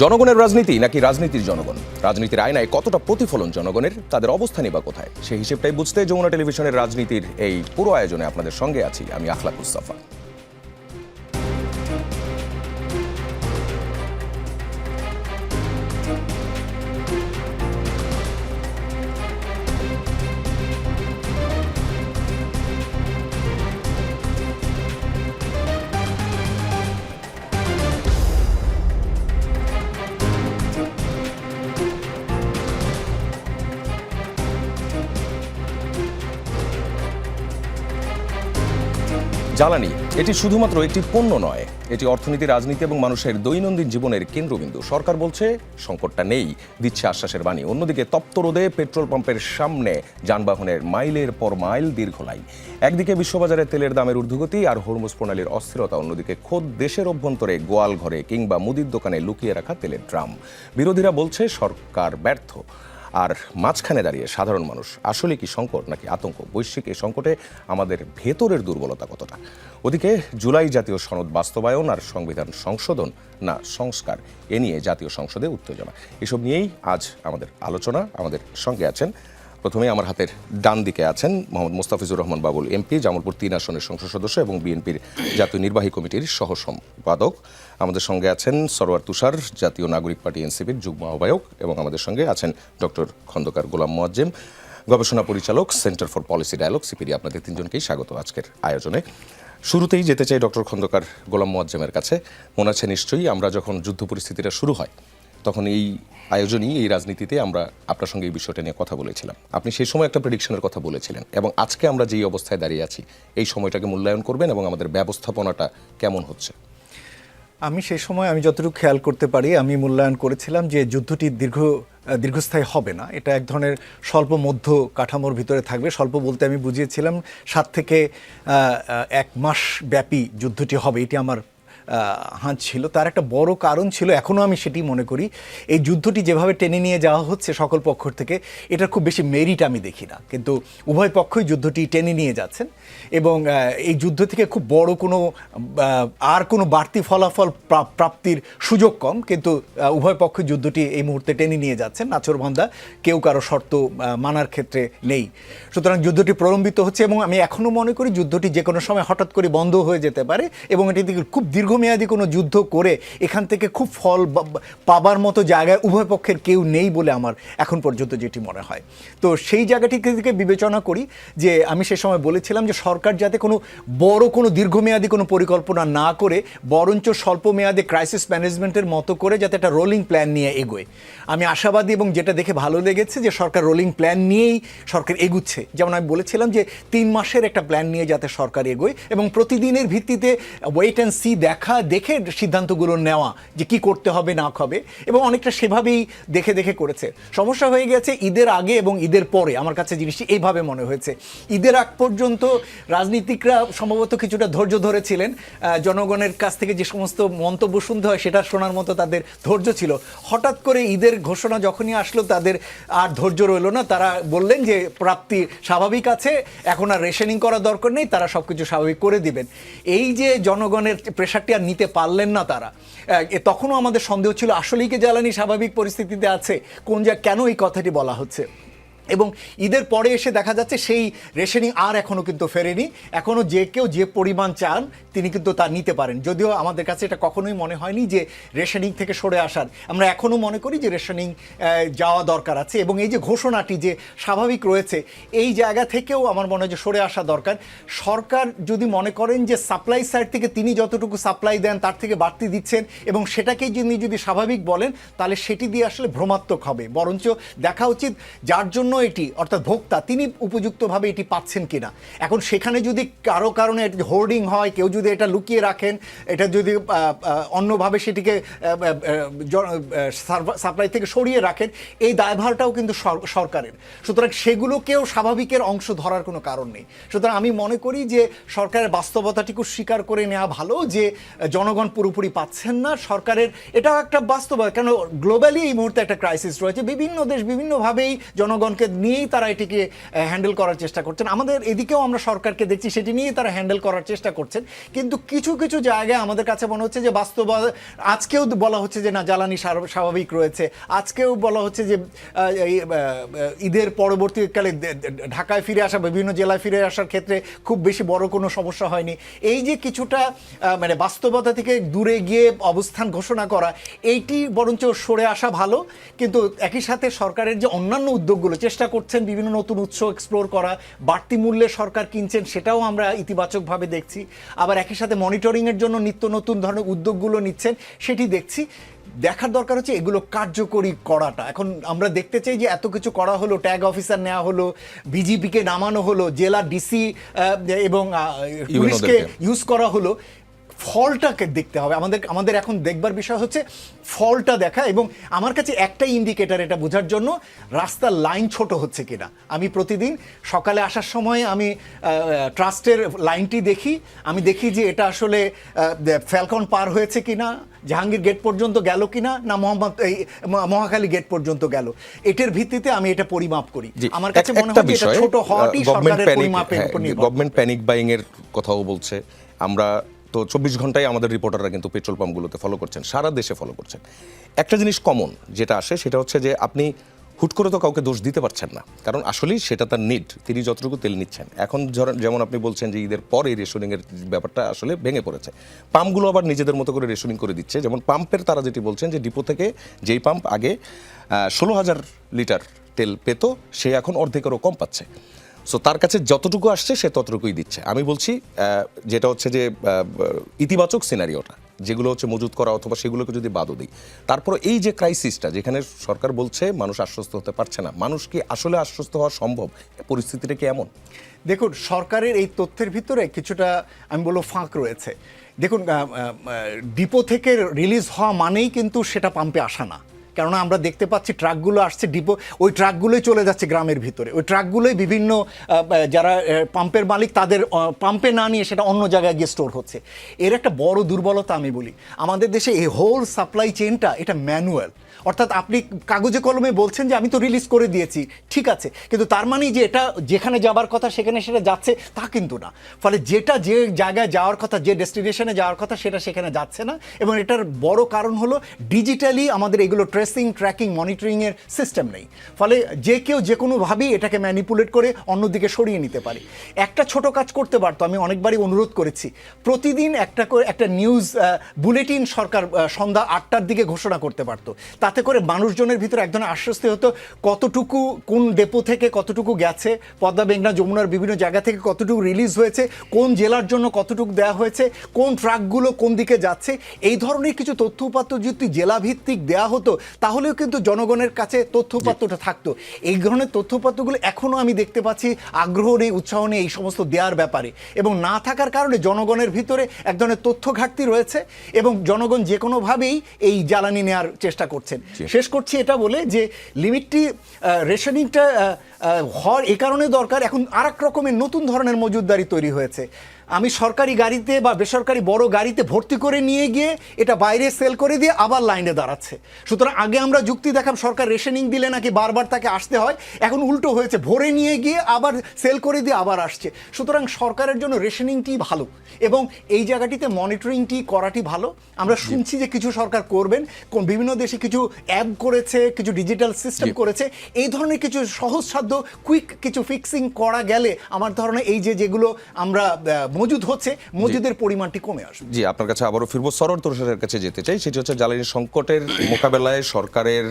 জনগণের রাজনীতি নাকি রাজনীতির জনগণ? রাজনীতির আয়নায় কতটা প্রতিফলন জনগণের, তাদের অবস্থানই বা কোথায়? সেই হিসেবটাই বুঝতে যমুনা টেলিভিশনের রাজনীতির এই পুরো আয়োজনে আপনাদের সঙ্গে আছি আমি আখলাক মুস্তাফা। জ্বালানি এটি শুধুমাত্র একটি পণ্য নয়, এটি অর্থনীতি, রাজনীতি এবং মানুষের দৈনন্দিন জীবনের কেন্দ্রবিন্দু। সরকার বলছে সংকটটা নেই, দিচ্ছে আশ্বাসের বাণী। অন্যদিকে তপ্ত রোদে পেট্রোল পাম্পের সামনে যানবাহনের মাইলের পর মাইল দীর্ঘ লাইন। একদিকে বিশ্ববাজারে তেলের দামের ঊর্ধ্বগতি আর হরমুজ প্রণালীর অস্থিরতা, অন্যদিকে খোদ দেশের অভ্যন্তরে গোয়াল ঘরে কিংবা মুদির দোকানে লুকিয়ে রাখা তেলের ড্রাম। বিরোধীরা বলছে সরকার ব্যর্থ, আর মাঝখানে দাঁড়িয়ে সাধারণ মানুষ। আসলে কি সংকট নাকি আতঙ্ক? বৈশ্বিক এই সংকটে আমাদের ভেতরের দুর্বলতা কতটা? ওদিকে জুলাই জাতীয় সনদ বাস্তবায়ন আর সংবিধান সংশোধন না সংস্কার, এ নিয়ে জাতীয় সংসদে উত্তেজনা। এসব নিয়েই আজ আমাদের আলোচনা। আমাদের সঙ্গে আছেন, প্রথমেই আমার হাতের ডান দিকে আছেন মোহাম্মদ মোস্তাফিজুর রহমান বাবুল, এমপি, জামালপুর ৩ আসনের সংসদ সদস্য এবং বিএনপির জাতীয় নির্বাহী কমিটির সহ সম্পাদক। আমাদের সঙ্গে আছেন সরোয়ার তুষার, জাতীয় নাগরিক পার্টি এনসিপির যুগ্ম আহ্বায়ক, এবং আমাদের সঙ্গে আছেন ডক্টর খন্দকার গোলাম মোয়াজ্জেম, গবেষণা পরিচালক, Centre for Policy Dialogue, CPD. আপনাদের তিনজনকেই স্বাগত আজকের আয়োজনে। শুরুতেই যেতে চাই ডক্টর খন্দকার গোলাম মোয়াজ্জেমের কাছে। মনে আছে নিশ্চয়ই, আমরা যখন যুদ্ধ পরিস্থিতিটা শুরু হয় তখন এই আয়োজনই, এই রাজনীতিতে আমরা আপনার সঙ্গে এই বিষয়টা নিয়ে কথা বলেছিলাম। আপনি সেই সময় একটা প্রেডিকশনের কথা বলেছিলেন, এবং আজকে আমরা যেই অবস্থায় দাঁড়িয়ে আছি এই সময়টাকে মূল্যায়ন করবেন এবং আমাদের ব্যবস্থাপনাটা কেমন হচ্ছে? আমি সেই সময় আমি যতটুকু খেয়াল করতে পারি, আমি মূল্যায়ন করেছিলাম যে যুদ্ধটি দীর্ঘস্থায়ী হবে না। এটা এক ধরনের স্বল্প মধ্য কাঠামোর ভিতরে থাকবে। স্বল্প বলতে আমি বুঝিয়েছিলাম 7 থেকে 1 মাস ব্যাপী যুদ্ধটি হবে, এটি আমার হাঁচ ছিল। তার একটা বড় কারণ ছিল, এখনও আমি সেটি মনে করি, এই যুদ্ধটি যেভাবে টেনে নিয়ে যাওয়া হচ্ছে সকল পক্ষ থেকে, এটার খুব বেশি মেরিট আমি দেখি না। কিন্তু উভয় পক্ষই যুদ্ধটি টেনে নিয়ে যাচ্ছেন, এবং এই যুদ্ধ থেকে খুব বড় কোনো বাড়তি ফলাফল প্রাপ্তির সুযোগ কম। কিন্তু উভয় পক্ষই যুদ্ধটি এই মুহূর্তে টেনে নিয়ে যাচ্ছেন, নাছোড়বান্দা কেউ কারো শর্ত মানার ক্ষেত্রে নেই। সুতরাং যুদ্ধটি প্রলম্বিত হচ্ছে, এবং আমি এখনও মনে করি যুদ্ধটি যে কোনো সময় হঠাৎ করে বন্ধ হয়ে যেতে পারে, এবং এটি খুব দীর্ঘমেয়াদী কোনো যুদ্ধ করে এখান থেকে খুব ফল পাবার মতো জায়গায় উভয় পক্ষের কেউ নেই বলে আমার এখন পর্যন্ত যেটি মনে হয়। তো সেই জায়গাটি থেকে বিবেচনা করি যে আমি সে সময় বলেছিলাম যে সরকার যাতে কোনো দীর্ঘমেয়াদী কোনো পরিকল্পনা না করে, বরঞ্চ স্বল্প মেয়াদে ক্রাইসিস ম্যানেজমেন্টের মতো করে যাতে একটা রোলিং প্ল্যান নিয়ে এগোয়। আমি আশাবাদী, এবং যেটা দেখে ভালো লেগেছে যে সরকার রোলিং প্ল্যান নিয়েই সরকার এগুচ্ছে। যেমন আমি বলেছিলাম যে 3 মাসের একটা প্ল্যান নিয়ে যাতে সরকার এগোয়, এবং প্রতিদিনের ভিত্তিতে ওয়েট অ্যান্ড সি দেখে সিদ্ধান্তগুলো নেওয়া যে কি করতে হবে না হবে, এবং অনেকটা সেভাবেই দেখে করেছে। সমস্যা হয়ে গেছে ঈদের আগে এবং ঈদের পরে। আমার কাছে জিনিসটি এইভাবে মনে হয়েছে, ঈদের আগ পর্যন্ত রাজনীতিকরা সম্ভবত কিছুটা ধৈর্য ধরেছিলেন, জনগণের কাছ থেকে যে সমস্ত মন্তব্য শুনতে হয় সেটা শোনার মতো তাদের ধৈর্য ছিল। হঠাৎ করে ঈদের ঘোষণা যখনই আসলো, তাদের আর ধৈর্য রইল না। তারা বললেন যে প্রাপ্তি স্বাভাবিক আছে, এখন আর রেশনিং করা দরকার নেই, তারা সব কিছু স্বাভাবিক করে দিবেন। এই যে জনগণের প্রেশারটি আর নিতে পারলেন না তারা, তখনও আমাদের সন্দেহ ছিল আসলেই কি জ্বালানি স্বাভাবিক পরিস্থিতিতে আছে, কেন এই কথাটি বলা হচ্ছে। এবং ঈদের পরে এসে দেখা যাচ্ছে সেই রেশনিং আর এখনও কিন্তু ফেরেনি। এখনও যে কেউ যে পরিমাণ চান তিনি কিন্তু তা নিতে পারেন, যদিও আমাদের কাছে এটা কখনোই মনে হয়নি যে রেশনিং থেকে সরে আসার। আমরা এখনও মনে করি যে রেশনিং যাওয়া দরকার আছে, এবং এই যে ঘোষণাটি যে স্বাভাবিক রয়েছে এই জায়গা থেকেও আমার মনে হয় যে সরে আসা দরকার। সরকার যদি মনে করেন যে সাপ্লাই সাইড থেকে তিনি যতটুকু সাপ্লাই দেন তার থেকে বাড়তি দিচ্ছেন, এবং সেটাকেই যদি স্বাভাবিক বলেন, তাহলে সেটি দিয়ে আসলে ভ্রমাত্মক হবে। বরঞ্চ দেখা উচিত যার জন্য এটি, অর্থাৎ ভোক্তা, তিনি উপযুক্তভাবে এটি পাচ্ছেন কিনা। এখন সেখানে যদি কারো কারণে হোর্ডিং হয়, কেউ যদি এটা লুকিয়ে রাখেন, এটা যদি অন্যভাবে সেটিকে সাপ্লাই থেকে সরিয়ে রাখেন, এই দায়ভারটাও কিন্তু সরকারের। সুতরাং সেগুলোকেও স্বাভাবিকের অংশ ধরার কোনো কারণ নেই। সুতরাং আমি মনে করি যে সরকারের বাস্তবতাটিকে স্বীকার করে নেওয়া ভালো যে জনগণ পুরোপুরি পাচ্ছেন না। সরকারের এটাও একটা বাস্তবতা, কেন গ্লোবালি এই মুহূর্তে একটা ক্রাইসিস রয়েছে, বিভিন্ন দেশ বিভিন্নভাবেই জনগণকে নিয়েই তারা এটিকে হ্যান্ডেল করার চেষ্টা করছেন। আমাদের এদিকেও আমরা সরকারকে দেখছি সেটি নিয়েই তারা হ্যান্ডেল করার চেষ্টা করছেন। কিন্তু কিছু কিছু জায়গায় আমাদের কাছে মনে হচ্ছে যে আজকেও বলা হচ্ছে যে না জ্বালানি স্বাভাবিক রয়েছে, আজকেও বলা হচ্ছে যে ঈদের পরবর্তীকালে ঢাকায় ফিরে আসা, বিভিন্ন জেলায় ফিরে আসার ক্ষেত্রে খুব বেশি বড় কোনো সমস্যা হয়নি। এই যে কিছুটা মানে বাস্তবতা থেকে দূরে গিয়ে অবস্থান ঘোষণা করা, এইটি বরঞ্চ সরে আসা ভালো। কিন্তু একই সাথে সরকারের যে অন্যান্য উদ্যোগগুলো চেষ্টা করছেন বিভিন্ন নতুন উৎস এক্সপ্লোর করা, বাড়তি মূল্যে সরকার কিনছেন, সেটাও আমরা ইতিবাচকভাবে দেখছি। আবার একই সাথে মনিটরিংয়ের জন্য নিত্য নতুন ধরনের উদ্যোগগুলো নিচ্ছেন, সেটি দেখছি। দেখার দরকার হচ্ছে এগুলো কার্যকরী করাটা। এখন আমরা দেখতে চাই যে এত কিছু করা হলো, ট্যাগ অফিসার নেওয়া হলো, বিজিপিকে নামানো হলো, জেলা ডিসি এবং পুলিশকে ইউজ করা হলো, ফলটাকে দেখতে হবে আমাদের এখন দেখবার বিষয় হচ্ছে ফলটা দেখা। এবং আমার কাছে একটাই ইন্ডিকেটর এটা বোঝার জন্য, রাস্তার লাইন ছোট হচ্ছে কিনা। আমি প্রতিদিন সকালে আসার সময় আমি ট্রাস্টের লাইনটি দেখি, আমি দেখি যে এটা আসলে ফ্যালকন পার হয়েছে কিনা, জাহাঙ্গীর গেট পর্যন্ত গেল কিনা, না মহাখালী গেট পর্যন্ত গেল। এটার ভিত্তিতে আমি এটা পরিমাপ করি। আমার কাছে মনে হয় এটা ছোট হওয়াটাই সরকারের পরিমাপের উপর নির্ভর। গভর্নমেন্ট প্যানিক বাইং এর কথাও বলছে। আমরা তো 24 ঘন্টায় আমাদের রিপোর্টাররা কিন্তু পেট্রোল পাম্পগুলোতে ফলো করছেন, সারা দেশে ফলো করছেন। একটা জিনিস কমন যেটা আসে সেটা হচ্ছে যে আপনি হুট করে তো কাউকে দোষ দিতে পারছেন না, কারণ আসলেই সেটা তার নিড, তিনি যতটুকু তেল নিচ্ছেন। এখন যেমন আপনি বলছেন যে ঈদের পরে রেশনিংয়ের ব্যাপারটা আসলে ভেঙে পড়েছে, পাম্পগুলো আবার নিজেদের মতো করে রেশনিং করে দিচ্ছে। যেমন পাম্পের তারা যেটি বলছেন যে ডিপো থেকে যেই পাম্প আগে 16,000 লিটার তেল পেত, সে এখন অর্ধেকেরও কম পাচ্ছে। সো তার কাছে যতটুকু আসছে সে ততটুকুই দিচ্ছে। আমি বলছি যেটা হচ্ছে যে ইতিবাচক সিনারিওটা, যেগুলো হচ্ছে মজুত করা অথবা সেগুলোকে যদি বাদও দিই, তারপর এই যে ক্রাইসিসটা যেখানে সরকার বলছে মানুষ আশ্বস্ত হতে পারছে না, মানুষ কি আসলে আশ্বস্ত হওয়া সম্ভব? পরিস্থিতিটা কি এমন? দেখুন, সরকারের এই তথ্যের ভিতরে কিছুটা আমি বলবো ফাঁক রয়েছে। দেখুন, ডিপো থেকে রিলিজ হওয়া মানেই কিন্তু সেটা পাম্পে আসা না। কেননা আমরা দেখতে পাচ্ছি ট্রাকগুলো আসছে ডিপো, ওই ট্রাকগুলোই চলে যাচ্ছে গ্রামের ভিতরে, ওই ট্রাকগুলোই বিভিন্ন যারা পাম্পের মালিক তাদের পাম্পে না নিয়ে সেটা অন্য জায়গায় গিয়ে স্টোর হচ্ছে। এর একটা বড় দুর্বলতা আমি বলি, আমাদের দেশে এই হোল সাপ্লাই চেইনটা এটা ম্যানুয়াল। অর্থাৎ আপনি কাগজে কলমে বলছেন যে আমি তো রিলিজ করে দিয়েছি, ঠিক আছে, কিন্তু তার মানেই যে এটা যেখানে যাবার কথা সেখানে সেটা যাচ্ছে তা কিন্তু না। ফলে যেটা যে জায়গায় যাওয়ার কথা, যে ডেস্টিনেশনে যাওয়ার কথা, সেটা সেখানে যাচ্ছে না। এবং এটার বড় কারণ হলো ডিজিটালি আমাদের এগুলো ট্রেসিং, ট্র্যাকিং, মনিটরিংয়ের সিস্টেম নেই। ফলে যে কেউ যে কোনোভাবেই এটাকে ম্যানিপুলেট করে অন্যদিকে সরিয়ে নিতে পারে। একটা ছোট কাজ করতে পারতো, আমি অনেকবারই অনুরোধ করেছি, প্রতিদিন একটা নিউজ বুলেটিন সরকার সন্ধ্যা 8টার দিকে ঘোষণা করতে পারতো। তাতে করে মানুষজনের ভিতরে এক ধরনের আশ্বস্তি হতো কতটুকু কোন ডেপো থেকে কতটুকু গেছে, পদ্মা, মেঘনা, যমুনার বিভিন্ন জায়গা থেকে কতটুকু রিলিজ হয়েছে, কোন জেলার জন্য কতটুকু দেওয়া হয়েছে, কোন ট্রাকগুলো কোন দিকে যাচ্ছে। এই ধরনের কিছু তথ্য উপাত্ত যদি জেলাভিত্তিক দেওয়া হতো তাহলেও কিন্তু জনগণের কাছে তথ্য উপাত্তটা থাকতো। এই ধরনের তথ্য উপাত্তগুলো এখনও আমি দেখতে পাচ্ছি আগ্রহ নেই, উৎসাহ নেই এই সমস্ত দেওয়ার ব্যাপারে। এবং না থাকার কারণে জনগণের ভিতরে এক ধরনের তথ্য ঘাটতি রয়েছে এবং জনগণ যে কোনোভাবেই এই জ্বালানি নেওয়ার চেষ্টা করছেন। শেষ করছি এটা বলে যে লিমিটটি রেশনিংটা হওয়ার এ কারণে দরকার, এখন আরেক রকমের নতুন ধরনের মজুতদারি তৈরি হয়েছে। আমি সরকারি গাড়িতে বা বেসরকারি বড় গাড়িতে ভর্তি করে নিয়ে গিয়ে এটা বাইরে সেল করে দিয়ে আবার লাইনে দাঁড়াচ্ছে। সুতরাং আগে আমরা যুক্তি দেখাম সরকার রেশনিং দিলে নাকি বারবার তাকে আসতে হয়, এখন উল্টো হয়েছে, ভরে নিয়ে গিয়ে আবার সেল করে দিয়ে আবার আসছে। সুতরাং সরকারের জন্য রেশনিংটি ভালো এবং এই জায়গাটিতে মনিটরিংটি করাটি ভালো। আমরা শুনছি যে কিছু সরকার করবেন, বিভিন্ন দেশে কিছু অ্যাপ করেছে, কিছু ডিজিটাল সিস্টেম করেছে। এই ধরনের কিছু সহজসাধ্য কুইক কিছু ফিক্সিং করা গেলে আমার ধারণা এই যেগুলো আমরা মজুদ হচ্ছে, মজুদের পরিমাণটি কমে আসবে। জি, আপনার কাছে আবারও ফিরবো, সরোয়ার তুরুশের কাছে যেতে চাই। সেটি হচ্ছে জ্বালানি সংকটের মোকাবেলায় সরকারের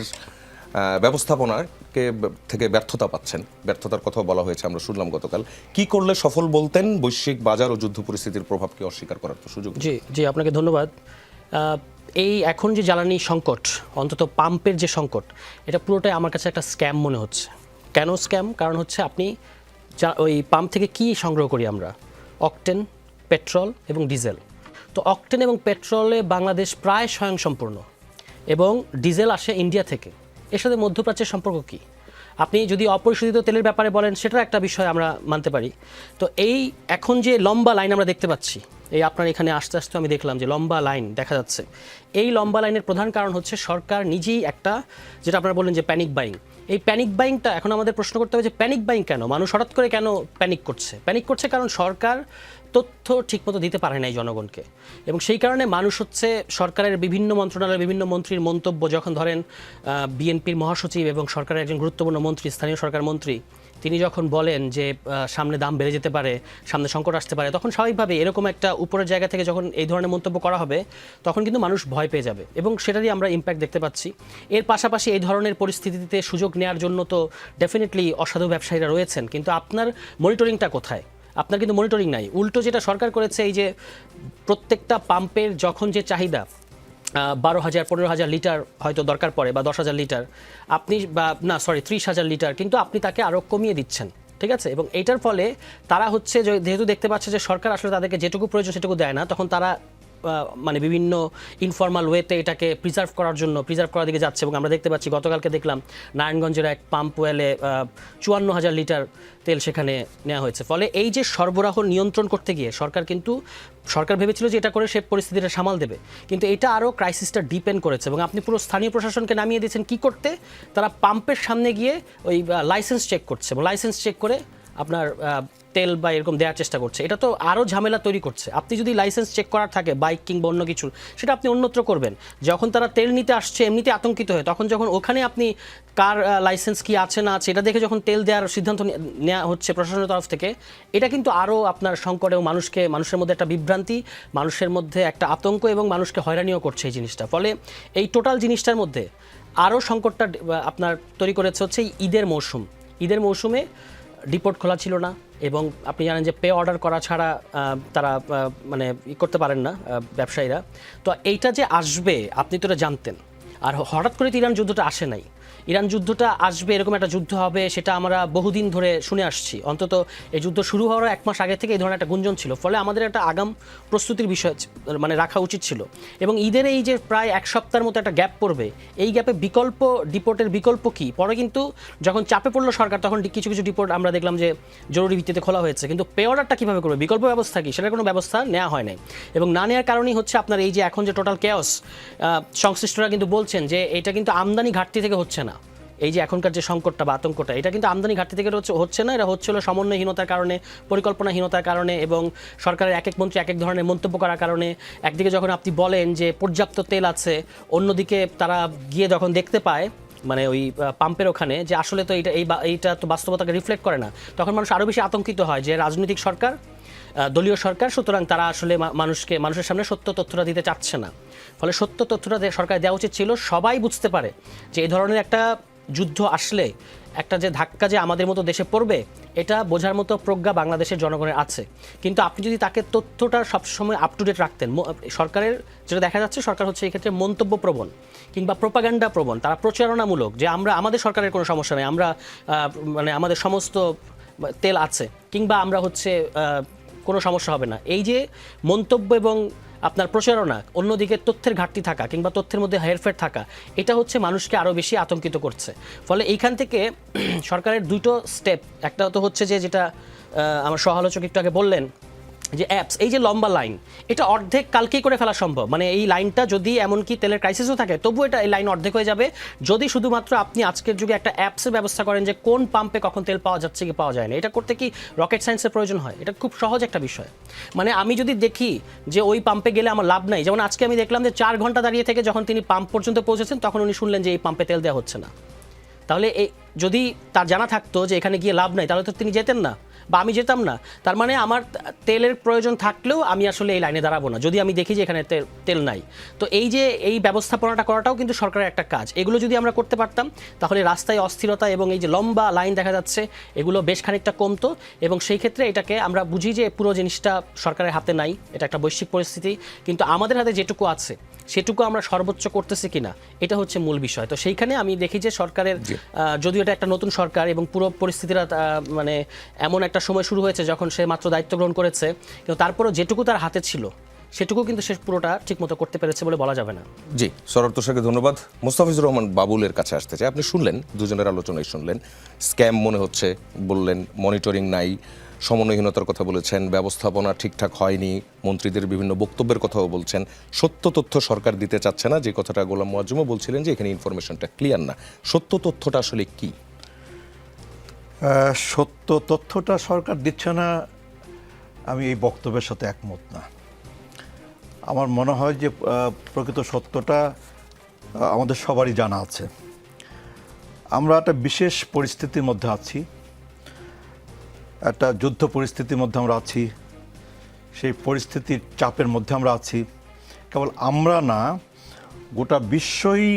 ব্যবস্থাপনাকে থেকে ব্যর্থতা পাচ্ছেন, ব্যর্থতার কথা বলা হয়েছে, আমরা শুনলাম গতকাল। কি করলে সফল বলতেন? বৈশ্বিক বাজার ও যুদ্ধ পরিস্থিতির প্রভাবকে অস্বীকার করার তো সুযোগ? জি, আপনাকে ধন্যবাদ। এই এখন যে জ্বালানি সংকট, অন্তত পাম্পের যে সংকট, এটা পুরোটাই আমার কাছে একটা স্ক্যাম মনে হচ্ছে। কেন স্ক্যাম? কারণ হচ্ছে আপনি ওই পাম্প থেকে কি সংগ্রহ করি আমরা? অকটেন, পেট্রোল এবং ডিজেল। তো অকটেন এবং পেট্রোলে বাংলাদেশ প্রায় স্বয়ংসম্পূর্ণ এবং ডিজেল আসে ইন্ডিয়া থেকে। এর সাথে মধ্যপ্রাচ্যের সম্পর্ক কি? আপনি যদি অপরিশোধিত তেলের ব্যাপারে বলেন, সেটার একটা বিষয় আমরা মানতে পারি। তো এই এখন যে লম্বা লাইন আমরা দেখতে পাচ্ছি, এই আপনার এখানে আস্তে আস্তে আমি দেখলাম যে লম্বা লাইন দেখা যাচ্ছে। এই লম্বা লাইনের প্রধান কারণ হচ্ছে সরকার নিজেই একটা, যেটা আপনারা বললেন যে প্যানিক বাইং, এই প্যানিক বাইংটা এখন আমাদের প্রশ্ন করতে হবে যে প্যানিক বাইং কেন, মানুষ হঠাৎ করে কেন প্যানিক করছে কারণ সরকার তথ্য ঠিকমতো দিতে পারে নাই জনগণকে, এবং সেই কারণে মানুষ হচ্ছে সরকারের বিভিন্ন মন্ত্রণালয়ের বিভিন্ন মন্ত্রীর মন্তব্য, যখন ধরেন বিএনপির মহাসচিব এবং সরকারের একজন গুরুত্বপূর্ণ মন্ত্রী, স্থানীয় সরকার মন্ত্রী, তিনি যখন বলেন যে সামনে দাম বেড়ে যেতে পারে, সামনে সংকট আসতে পারে, তখন স্বাভাবিকভাবে এরকম একটা উপরের জায়গা থেকে যখন এই ধরনের মন্তব্য করা হবে তখন কিন্তু মানুষ ভয় পেয়ে যাবে, এবং সেটারই আমরা ইম্প্যাক্ট দেখতে পাচ্ছি। এর পাশাপাশি এই ধরনের পরিস্থিতিতে সুযোগ নেওয়ার জন্য তো ডেফিনেটলি অসাধু ব্যবসায়ীরা রয়েছেন, কিন্তু আপনার মনিটরিংটা কোথায়? আপনার কিন্তু মনিটরিং নাই। উল্টো যেটা সরকার করেছে, এই যে প্রত্যেকটা পাম্পের যখন যে চাহিদা 12,000 15,000 লিটার হয়তো দরকার পড়ে, বা 10,000 লিটার, আপনি 30,000 লিটার, কিন্তু আপনি তাকে আরও কমিয়ে দিচ্ছেন, ঠিক আছে? এবং এইটার ফলে তারা হচ্ছে যেহেতু দেখতে পাচ্ছে যে সরকার আসলে তাদেরকে যেটুকু প্রয়োজন সেটুকু দেয় না, তখন তারা মানে বিভিন্ন ইনফর্মাল ওয়েতে এটাকে প্রিজার্ভ করার দিকে যাচ্ছে। এবং আমরা দেখতে পাচ্ছি, গতকালকে দেখলাম নারায়ণগঞ্জের এক পাম্প ওয়েলে 54,000 লিটার তেল সেখানে নেওয়া হয়েছে। ফলে এই যে সরবরাহ নিয়ন্ত্রণ করতে গিয়ে সরকার ভেবেছিল যে এটা করে সে পরিস্থিতিটা সামাল দেবে, কিন্তু এটা আরও ক্রাইসিসটা ডিপেন্ড করেছে। এবং আপনি পুরো স্থানীয় প্রশাসনকে নামিয়ে দিয়েছেন কি করতে? তারা পাম্পের সামনে গিয়ে ওই লাইসেন্স চেক করছে, এবং লাইসেন্স চেক করে আপনার তেল বা এরকম দেওয়ার চেষ্টা করছে। এটা তো আরও ঝামেলা তৈরি করছে। আপনি যদি লাইসেন্স চেক করার থাকে বাইক কিংবা অন্য কিছুর, সেটা আপনি অন্যত্র করবেন। যখন তারা তেল নিতে আসছে এমনিতে আতঙ্কিত হয়, তখন যখন ওখানে আপনি কার লাইসেন্স কি আছে না আছে এটা দেখে যখন তেল দেওয়ার সিদ্ধান্ত নেওয়া হচ্ছে প্রশাসনের তরফ থেকে, এটা কিন্তু আরও আপনার সংকট এবং মানুষের মধ্যে একটা বিভ্রান্তি, মানুষের মধ্যে একটা আতঙ্ক, এবং মানুষকে হয়রানিও করছে এই জিনিসটা। ফলে এই টোটাল জিনিসটার মধ্যে আরও সংকটটা আপনার তৈরি করেছে হচ্ছে ঈদের মৌসুমে ডিপোর্ট খোলা ছিল না, এবং আপনি জানেন যে পে অর্ডার করা ছাড়া তারা মানে করতে পারেন না ব্যবসায়ীরা। তো এইটা যে আসবে আপনি তো এটা জানতেন, আর হঠাৎ করে তো ইরান যুদ্ধটা আসে নাই। ইরান যুদ্ধটা আসবে, এরকম একটা যুদ্ধ হবে, সেটা আমরা বহুদিন ধরে শুনে আসছি। অন্তত এই যুদ্ধ শুরু হওয়ার 1 মাস আগে থেকে এই ধরনের একটা গুঞ্জন ছিল। ফলে আমাদের একটা আগাম প্রস্তুতির বিষয় মানে রাখা উচিত ছিল। এবং ঈদের এই যে প্রায় 1 সপ্তাহের মতো একটা গ্যাপ পড়বে, এই গ্যাপে ডিপোর্টের বিকল্প কি? পরে কিন্তু যখন চাপে পড়লো সরকার, তখন কিছু কিছু ডিপোর্ট আমরা দেখলাম যে জরুরি ভিত্তিতে খোলা হয়েছে, কিন্তু পে অর্ডারটা কীভাবে করবে, বিকল্প ব্যবস্থা কি, সেটার কোনো ব্যবস্থা নেওয়া হয় নাই। এবং না নেওয়ার কারণেই হচ্ছে আপনার এই যে এখন যে টোটাল কেওস, সংশ্লিষ্টরা কিন্তু বলছেন যে এটা কিন্তু আমদানি ঘাটতি থেকে হচ্ছে না। এই যে এখনকার যে সংকটটা বা আতঙ্কটা, এটা কিন্তু আমদানি ঘাটতি থেকে হচ্ছে না, এটা হচ্ছিল সমন্বয়হীনতার কারণে, পরিকল্পনাহীনতার কারণে, এবং সরকারের এক মন্ত্রী এক ধরনের মন্তব্য করার কারণে। একদিকে যখন আপনি বলেন যে পর্যাপ্ত তেল আছে, অন্যদিকে তারা গিয়ে যখন দেখতে পায় মানে ওই পাম্পের ওখানে যে আসলে তো এইটা তো বাস্তবতাকে রিফ্লেক্ট করে না, তখন মানুষ আরও বেশি আতঙ্কিত হয় যে রাজনৈতিক সরকার, দলীয় সরকার, সুতরাং তারা আসলে মানুষের সামনে সত্য তথ্যটা দিতে চাচ্ছে না। ফলে সত্য তথ্যটা সরকার দেওয়া উচিত ছিল, সবাই বুঝতে পারে যে এই ধরনের একটা যুদ্ধ আসলে একটা যে ধাক্কা যে আমাদের মতো দেশে পড়বে, এটা বোঝার মতো প্রজ্ঞা বাংলাদেশের জনগণের আছে। কিন্তু আপনি যদি তাকে তথ্যটা সবসময় আপ টু ডেট রাখতেন, সরকারের যেটা দেখা যাচ্ছে, সরকার হচ্ছে এই ক্ষেত্রে মন্তব্য প্রবণ কিংবা প্রোপাগান্ডা প্রবণ, তারা প্রচারণামূলক যে আমাদের সরকারের কোনো সমস্যা নেই, আমরা মানে আমাদের সমস্ত তেল আছে, কিংবা আমরা হচ্ছে কোনো সমস্যা হবে না। এই যে মন্তব্য এবং আপনার প্রচারণা, অন্যদিকে তথ্যের ঘাটতি থাকা কিংবা তথ্যের মধ্যে হেরফের থাকা, এটা হচ্ছে মানুষকে আরও বেশি আতঙ্কিত করছে। ফলে এইখান থেকে সরকারের দুটো স্টেপ, একটা তো হচ্ছে যেটা আমার সহ-আলোচক একটু আগে বললেন যে অ্যাপস, এই যে লম্বা লাইন, এটা অর্ধেক কালকেই করে ফেলা সম্ভব। মানে এই লাইনটা যদি এমনকি তেলের ক্রাইসিসও থাকে, তবু এই লাইন অর্ধেক হয়ে যাবে যদি শুধুমাত্র আপনি আজকের যুগে একটা অ্যাপসের ব্যবস্থা করেন যে কোন পাম্পে কখন তেল পাওয়া যাচ্ছে কি পাওয়া যায় না। এটা করতে কি রকেট সায়েন্সের প্রয়োজন হয়? এটা খুব সহজ একটা বিষয়। মানে আমি যদি দেখি যে ওই পাম্পে গেলে আমার লাভ নাই, যেমন আজকে আমি দেখলাম যে 4 ঘন্টা দাঁড়িয়ে থেকে যখন তিনি পাম্প পর্যন্ত পৌঁছেছেন, তখন উনি শুনলেন যে এই পাম্পে তেল দেওয়া হচ্ছে না। তাহলে যদি তার জানা থাকতো যে এখানে গিয়ে লাভ নাই, তাহলে তো তিনি যেতেন না, বা আমি যেতাম না। তার মানে আমার তেলের প্রয়োজন থাকলেও আমি আসলে এই লাইনে দাঁড়াবো না যদি আমি দেখি যে এখানে তেল নাই। তো এই যে এই ব্যবস্থাপনাটা করাটাও কিন্তু সরকারের একটা কাজ। এগুলো যদি আমরা করতে পারতাম, তাহলে রাস্তায় অস্থিরতা এবং এই যে লম্বা লাইন দেখা যাচ্ছে, এগুলো বেশ খানিকটা কমতো। এবং সেই ক্ষেত্রে এটাকে আমরা বুঝি যে পুরো জিনিসটা সরকারের হাতে নাই, এটা একটা বৈশ্বিক পরিস্থিতি, কিন্তু আমাদের হাতে যেটুকু আছে সেটুকু আমরা সর্বোচ্চ করতেছি কিনা, এটা হচ্ছে মূল বিষয়। তো সেইখানে আমি দেখি যে সরকারের, যদিও এটা একটা নতুন সরকার এবং পুরো পরিস্থিতিটা মানে এমন একটা সময় শুরু হয়েছে যখন সে মাত্র দায়িত্ব গ্রহণ করেছে, কিন্তু তারপরেও যেটুকু তার হাতে ছিল সেটুকু কিন্তু সে পুরোটা ঠিকমতো করতে পেরেছে বলে বলা যাবে না। জি, সরোয়ার তুষারকে ধন্যবাদ। মোস্তাফিজুর রহমান বাবুলের কাছে আসতে চাই। আপনি শুনলেন, দুজনের আলোচনায় শুনলেন, স্ক্যাম মনে হচ্ছে বললেন, মনিটরিং নাই, সমন্বয়হীনতার কথা বলেছেন, ব্যবস্থাপনা ঠিকঠাক হয়নি, মন্ত্রীদের বিভিন্ন বক্তব্যের কথাও বলছেন, সত্য তথ্য সরকার দিতে চাচ্ছে না, যে কথাটা গোলাম মোয়াজ্জেমও বলছিলেন যে এখানে ইনফরমেশনটা ক্লিয়ার না। সত্য তথ্যটা আসলে কি? সত্য তথ্যটা সরকার দিচ্ছে না, আমি এই বক্তব্যের সাথে একমত না। আমার মনে হয় যে প্রকৃত সত্যটা আমাদের সবারই জানা আছে। আমরা একটা বিশেষ পরিস্থিতির মধ্যে আছি, একটা যুদ্ধ পরিস্থিতির মধ্যে আমরা আছি, সেই পরিস্থিতির চাপের মধ্যে আমরা আছি। কেবল আমরা না, গোটা বিশ্বই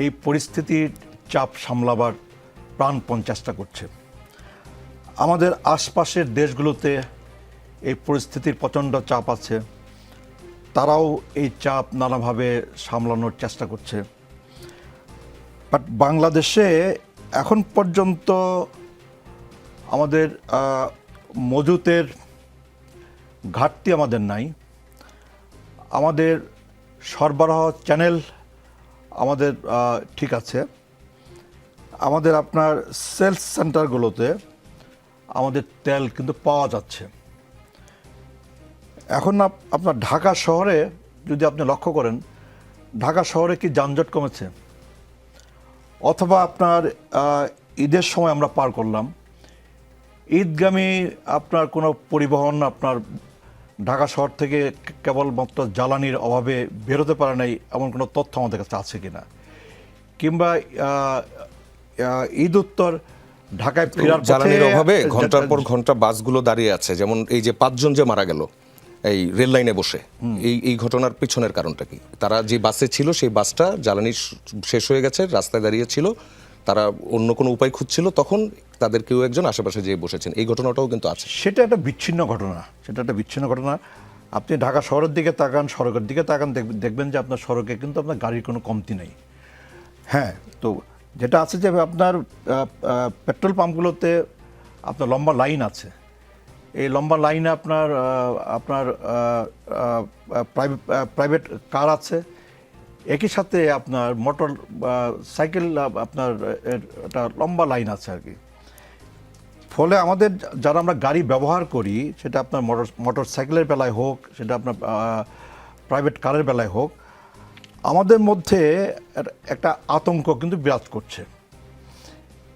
এই পরিস্থিতির চাপ সামলাবার প্রাণপণ চেষ্টা করছে। আমাদের আশপাশের দেশগুলোতে এই পরিস্থিতির প্রচণ্ড চাপ আছে, তারাও এই চাপ নানাভাবে সামলানোর চেষ্টা করছে। বাট বাংলাদেশে এখন পর্যন্ত আমাদের মজুতের ঘাটতি আমাদের নাই। আমাদের সরবরাহ চ্যানেল আমাদের ঠিক আছে। আমাদের আপনার সেলস সেন্টারগুলোতে আমাদের তেল কিন্তু পাওয়া যাচ্ছে। এখন আপনার ঢাকা শহরে যদি আপনি লক্ষ্য করেন, ঢাকা শহরে কি যানজট কমেছে? অথবা আপনার ঈদের সময় আমরা পার করলাম, ঈদগামী আপনার কোনো পরিবহন আপনার ঢাকা শহর থেকে কেবলমাত্র জ্বালানির অভাবে বেরোতে পারে নাই এমন কোনো তথ্য আমাদের কাছে আছে কিনা? কিংবা ঈদ উত্তর ঢাকায় ফেরার পথে জ্বালানির অভাবে ঘন্টার পর ঘন্টা বাসগুলো দাঁড়িয়ে আছে। যেমন এই যে 5 জন যে মারা গেল এই রেল লাইনে বসে, এই ঘটনার পিছনের কারণটা কি? তারা যে বাসে ছিল সেই বাসটা জ্বালানি শেষ হয়ে গেছে, রাস্তায় দাঁড়িয়ে ছিল, তারা অন্য কোনো উপায় খুঁজছিল, তখন তাদের কেউ একজন আশেপাশে যেয়ে বসেছেন। এই ঘটনাটাও কিন্তু আছে। সেটা একটা বিচ্ছিন্ন ঘটনা। আপনি ঢাকা শহরের দিকে তাকান, সড়কের দিকে তাকান, দেখবেন যে আপনার সড়কে কিন্তু আপনার গাড়ির কোনো কমতি নেই। হ্যাঁ, তো যেটা আছে যে আপনার পেট্রোল পাম্পগুলোতে আপনার লম্বা লাইন আছে। এই লম্বা লাইনে আপনার প্রাইভেট কার আছে, একই সাথে আপনার মোটর সাইকেল আপনার একটা লম্বা লাইন আছে আর কি। ফলে আমাদের যারা আমরা গাড়ি ব্যবহার করি, সেটা আপনার মোটর সাইকেলের বেলায় হোক, সেটা আপনার প্রাইভেট কারের বেলায় হোক, আমাদের মধ্যে একটা আতঙ্ক কিন্তু বিরাজ করছে।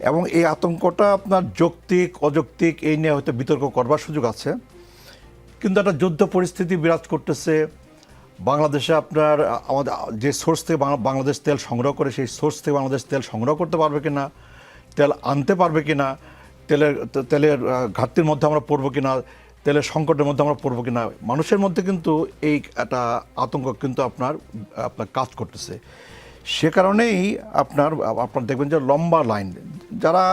এবং এই আতঙ্কটা আপনার যৌক্তিক অযৌক্তিক এই নিয়ে হয়তো বিতর্ক করবার সুযোগ আছে, কিন্তু একটা যুদ্ধ পরিস্থিতি বিরাজ করতেছে। বাংলাদেশে আপনার আমাদের যে সোর্স থেকে বাংলাদেশ তেল সংগ্রহ করে, সেই সোর্স থেকে বাংলাদেশ তেল সংগ্রহ করতে পারবে কিনা, তেল আনতে পারবে কিনা, তেলের ঘাটতির মধ্যে আমরা পড়বো কিনা, তেলের সংকটের মধ্যে আমরা পড়বো কিনা, মানুষের মধ্যে কিন্তু এই একটা আতঙ্ক কিন্তু আপনার কাজ করতেছে। সে কারণেই আপনার দেখবেন যে লম্বা লাইন, যারা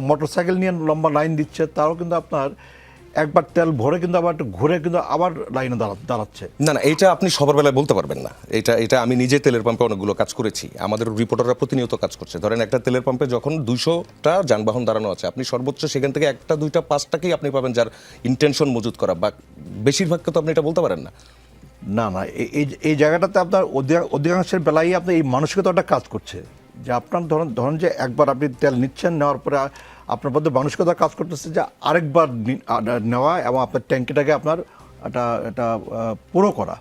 মোটরসাইকেল নিয়ে লম্বা লাইন দিচ্ছে, তারাও কিন্তু আপনার একবার তেল ভরে কিন্তু আবার ঘুরে কিন্তু আবার লাইনে দাঁড়াচ্ছে। না, এইটা আপনি সবার বেলায় বলতে পারবেন না। এটা আমি নিজে তেলের পাম্পে অনেকগুলো কাজ করেছি, আমাদের রিপোর্টাররা প্রতিনিয়ত কাজ করছে। ধরেন একটা তেলের পাম্পে যখন 200টা যানবাহন দাঁড়ানো আছে, আপনি সর্বোচ্চ সেখান থেকে 1টা 2টা 5টাকেই আপনি পাবেন যার ইন্টেনশন মজুত করা, বা বেশিরভাগকে তো আপনি এটা বলতে পারেন না। না, এই জায়গাটাতে আপনার অধিকাংশের বেলায় আপনার এই মানসিকতাটা কাজ করছে, যে আপনার ধরেন যে একবার আপনি তেল নিচ্ছেন, নেওয়ার পরে আপনার মধ্যে মানসিকতা কাজ করতেছে যে আরেকবার নেওয়া এবং আপনার ট্যাঙ্কিটাকে আপনার একটা পুরো করা।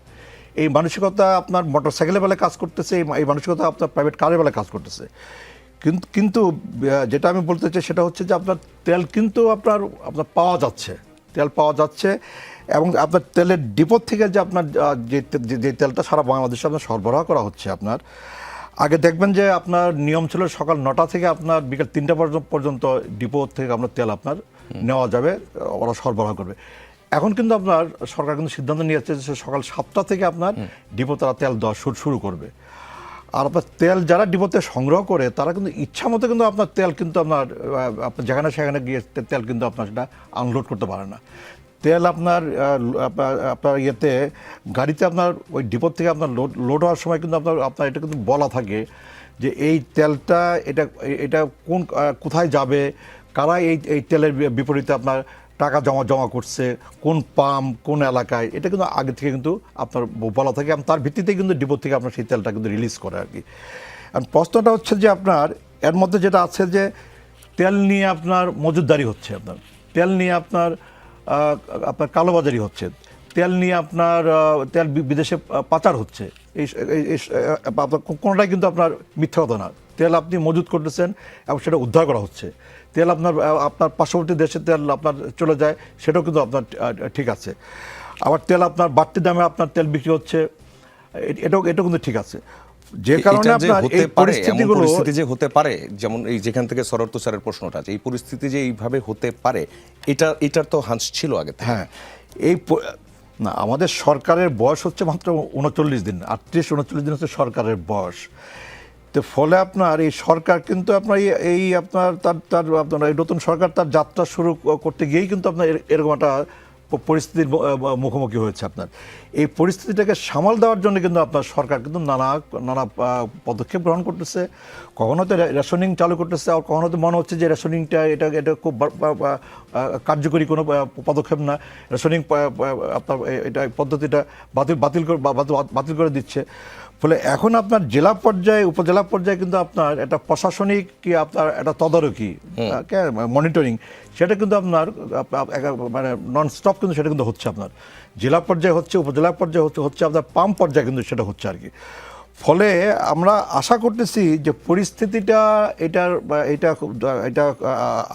এই মানসিকতা আপনার মোটর সাইকেলের বেলায় কাজ করতেছে, এই মানসিকতা আপনার প্রাইভেট কারের বেলায় কাজ করতেছে। কিন্তু যেটা আমি বলতে চাই সেটা হচ্ছে যে আপনার তেল কিন্তু আপনার পাওয়া যাচ্ছে, তেল পাওয়া যাচ্ছে, এবং আপনার তেলের ডিপোর থেকে যে আপনার যে তেলটা সারা বাংলাদেশে আপনার সরবরাহ করা হচ্ছে, আপনার আগে দেখবেন যে আপনার নিয়ম ছিল সকাল 9টা থেকে আপনার বিকেল 3টা পর্যন্ত ডিপো থেকে আপনার তেল আপনার নেওয়া যাবে, ওরা সরবরাহ করবে। এখন কিন্তু আপনার সরকার কিন্তু সিদ্ধান্ত নিয়েছে যে সকাল 7টা থেকে আপনার ডিপো তারা তেল দেওয়া শুরু করবে। আর আপনার তেল যারা ডিপোতে সংগ্রহ করে, তারা কিন্তু ইচ্ছা মতো কিন্তু আপনার তেল কিন্তু আপনার যেখানে সেখানে গিয়ে তেল কিন্তু আপনার সেটা আনলোড করতে পারে না। তেল আপনার ইয়েতে গাড়িতে আপনার ওই ডিপোর থেকে আপনার লোড হওয়ার সময় কিন্তু আপনার এটা কিন্তু বলা থাকে যে এই তেলটা এটা কোথায় যাবে, কারা এই তেলের বিপরীতে আপনার টাকা জমা করছে, কোন পাম্প কোন এলাকায়, এটা কিন্তু আগে থেকে কিন্তু আপনার বলা থাকে, এবং তার ভিত্তিতে কিন্তু ডিপো থেকে আপনার সেই তেলটা কিন্তু রিলিজ করে আর কি। আর প্রশ্নটা হচ্ছে যে আপনার এর মধ্যে যেটা আছে যে তেল নিয়ে আপনার মজুতদারি হচ্ছে, আপনার তেল নিয়ে আপনার কালোবাজারি হচ্ছে, তেল নিয়ে আপনার তেল বিদেশে পাচার হচ্ছে, আপনার কোনোটাই কিন্তু আপনার মিথ্যা কথা না। তেল আপনি মজুত করতেছেন এবং সেটা উদ্ধার করা হচ্ছে। তেল আপনার পার্শ্ববর্তী দেশে তেল আপনার চলে যায়, সেটাও কিন্তু আপনার ঠিক আছে। আবার তেল আপনার বাড়তি দামে আপনার তেল বিক্রি হচ্ছে, এটাও কিন্তু ঠিক আছে। যে কারণে আপনার এই পরিস্থিতি যে হতে পারে, যেমন এই যেখান থেকে সরোর্ত স্যারের প্রশ্নটা আছে, এই পরিস্থিতি যে এইভাবে হতে পারে, এটার তো হাঁস ছিল আগে থেকে। হ্যাঁ, না, আমাদের সরকারের বয়স হচ্ছে মাত্র 39 দিন, 38-39 দিন হচ্ছে সরকারের বয়স। তো ফলে আপনার এই সরকার কিন্তু আপনার এই আপনার তার আপনার এই নতুন সরকার তার যাত্রা শুরু করতে গিয়েই কিন্তু আপনার এরকম একটা পরিস্থিতির মুখোমুখি হয়েছে। আপনার এই পরিস্থিতিটাকে সামাল দেওয়ার জন্য কিন্তু আপনার সরকার কিন্তু নানা পদক্ষেপ গ্রহণ করতেছে। কখনো তো রেশনিং চালু করতেছে, আর কখনো তো মনে হচ্ছে যে রেশনিংটা এটা খুব কার্যকরী কোনো পদক্ষেপ না, রেশনিং আপনার এটা পদ্ধতিটা বাতিল করে দিচ্ছে। ফলে এখন আপনার জেলা পর্যায়ে উপজেলা পর্যায়ে কিন্তু আপনার একটা প্রশাসনিক কি আপনার একটা তদারকি মনিটরিং, সেটা কিন্তু আপনার মানে নন স্টপ কিন্তু সেটা কিন্তু হচ্ছে। আপনার জেলা পর্যায়ে হচ্ছে, উপজেলা পর্যায়ে হচ্ছে আপনার পাম্প পর্যায়ে কিন্তু সেটা হচ্ছে আর কি। ফলে আমরা আশা করতেছি যে পরিস্থিতিটা এটা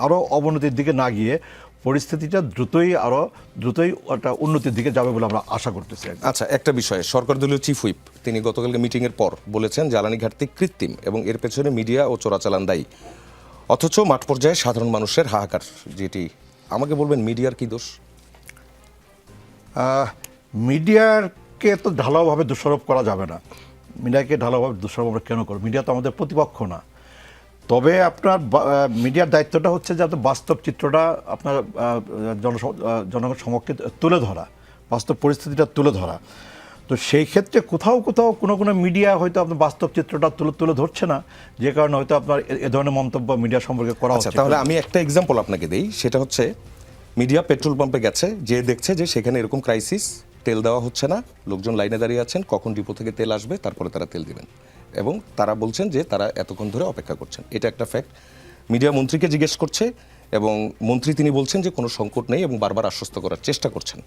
আরও অবনতির দিকে না গিয়ে পরিস্থিতিটা দ্রুতই একটা উন্নতির দিকে যাবে বলে আমরা আশা করতেছি। আচ্ছা, একটা বিষয়, সরকার দলীয় চিফ হুইপ তিনি গতকালকে মিটিংয়ের পর বলেছেন জ্বালানি ঘাটতি কৃত্রিম এবং এর পেছনে মিডিয়া ও চোরাচালান দায়ী, অথচ মাঠ পর্যায়ে সাধারণ মানুষের হাহাকার। যেটি আমাকে বলবেন, মিডিয়ার কি দোষ? মিডিয়াকে তো ঢালাওভাবে দোষারোপ করা যাবে না। মিডিয়াকে ঢালাওভাবে দোষারোপ আমরা কেন করব? মিডিয়া তো আমাদের প্রতিপক্ষ না। তবে আপনার মিডিয়ার দায়িত্বটা হচ্ছে যে আপনার বাস্তব চিত্রটা আপনার জনগণ সমক্ষে তুলে ধরা, বাস্তব পরিস্থিতিটা তুলে ধরা। তো সেই ক্ষেত্রে কোথাও কোনো মিডিয়া হয়তো আপনার বাস্তব চিত্রটা তুলে ধরছে না, যে কারণে হয়তো আপনার এ ধরনের মন্তব্য মিডিয়া সম্পর্কে করা হচ্ছে। তাহলে আমি একটা এক্সাম্পল আপনাকে দিই, সেটা হচ্ছে মিডিয়া পেট্রোল পাম্পে গেছে, যে দেখছে যে সেখানে এরকম ক্রাইসিস, তেল দেওয়া হচ্ছে না, লোকজন লাইনে দাঁড়িয়ে আছেন, কখন ডিপো থেকে তেল আসবে তারপরে তারা তেল দিবেন, এবং তারা বলছেন যে তারা এতক্ষণ ধরে অপেক্ষা করছেন। এটা একটা ফ্যাক্ট। মিডিয়া মন্ত্রীকে জিজ্ঞেস করছে এবং মন্ত্রী তিনি বলছেন যে কোনো সংকট নেই এবং বারবার আশ্বস্ত করার চেষ্টা করছেন।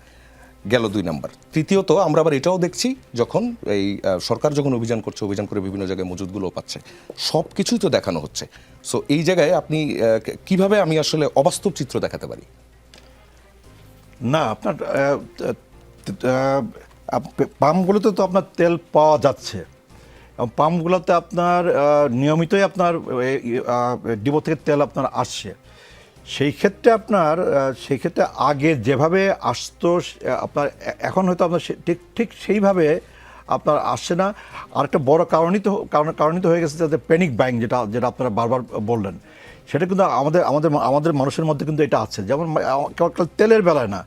গেল 2 নাম্বার। তৃতীয়ত, আমরা আবার এটাও দেখছি যখন এই সরকার যখন অভিযান করে বিভিন্ন জায়গায় মজুদগুলো পাচ্ছে, সব কিছুই তো দেখানো হচ্ছে। সো এই জায়গায় আপনি কিভাবে আমি আসলে অবাস্তব চিত্র দেখাতে পারি? না, আপনার পাম্পগুলোতে তো আপনার তেল পাওয়া যাচ্ছে, এবং পাম্পগুলোতে আপনার নিয়মিতই আপনার ডিপো থেকে তেল আপনার আসছে। সেই ক্ষেত্রে আগে যেভাবে আসতো আপনার এখন হয়তো আপনার ঠিক সেইভাবে আপনার আসছে না। আরেকটা বড় কারণই তো হয়ে গেছে যাতে প্যানিক বাইং, যেটা আপনারা বারবার বললেন, সেটা কিন্তু আমাদের মানুষের মধ্যে কিন্তু এটা আছে। যেমন তেলের বেলায় না,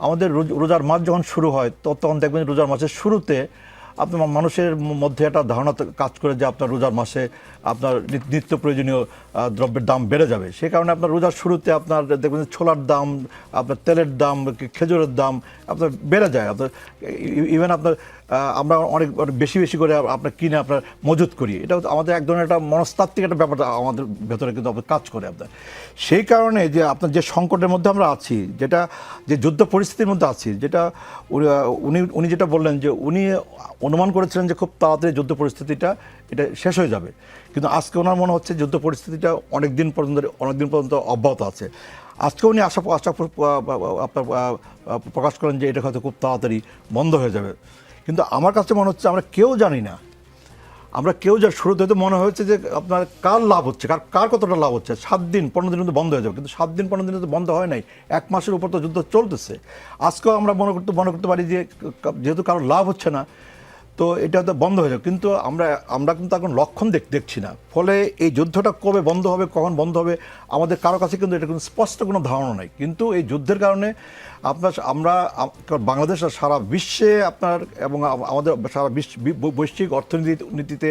আমাদের রোজার মাস যখন শুরু হয় তখন দেখবেন রোজার মাসের শুরুতে আপনার মানুষের মধ্যে একটা ধারণা কাজ করে যে আপনার রোজার মাসে আপনার নিত্য প্রয়োজনীয় দ্রব্যের দাম বেড়ে যাবে। সেই কারণে আপনার রোজার শুরুতে আপনার দেখবেন ছোলার দাম, আপনার তেলের দাম, খেজুরের দাম আপনার বেড়ে যায়। আপনার ইভেন আপনার আমরা অনেক বেশি করে আপনার কিনে আপনার মজুত করি। এটা আমাদের এক ধরনের একটা মনস্তাত্ত্বিক একটা ব্যাপার আমাদের ভেতরে কিন্তু আপনার কাজ করে আপনার। সেই কারণে যে আপনার যে সংকটের মধ্যে আমরা আছি, যে যুদ্ধ পরিস্থিতির মধ্যে আছি, যেটা উনি যেটা বললেন যে উনি অনুমান করেছিলেন যে খুব তাড়াতাড়ি যুদ্ধ পরিস্থিতিটা এটা শেষ হয়ে যাবে, কিন্তু আজকে ওনার মনে হচ্ছে যুদ্ধ পরিস্থিতিটা অনেকদিন পর্যন্ত অব্যাহত আছে। আজকে উনি আশা আপনার প্রকাশ করেন যে এটা হয়তো খুব তাড়াতাড়ি বন্ধ হয়ে যাবে। কিন্তু আমার কাছে মনে হচ্ছে আমরা কেউ জানি না, শুরুতে হয়তো মনে হয়েছে যে আপনার কার লাভ হচ্ছে, কার কতটা লাভ হচ্ছে। 7 দিন 15 দিন বন্ধ হয়ে যাবে, কিন্তু 7 দিন 15 দিনে তো বন্ধ হয় নাই, 1 মাসের উপর তো যুদ্ধ চলতেছে। আজকেও আমরা মনে করতে পারি যে যেহেতু কারোর লাভ হচ্ছে না, তো এটা তো বন্ধ হয়ে যাবে, কিন্তু আমরা কিন্তু এখন লক্ষণ দেখছি না। ফলে এই যুদ্ধটা কবে বন্ধ হবে, কখন বন্ধ হবে, আমাদের কারো কাছে কিন্তু এটা কিন্তু স্পষ্ট কোনো ধারণা নাই। কিন্তু এই যুদ্ধের কারণে আমরা বাংলাদেশ সারা বিশ্বে আপনার এবং আমাদের সারা বৈশ্বিক অর্থনীতিতে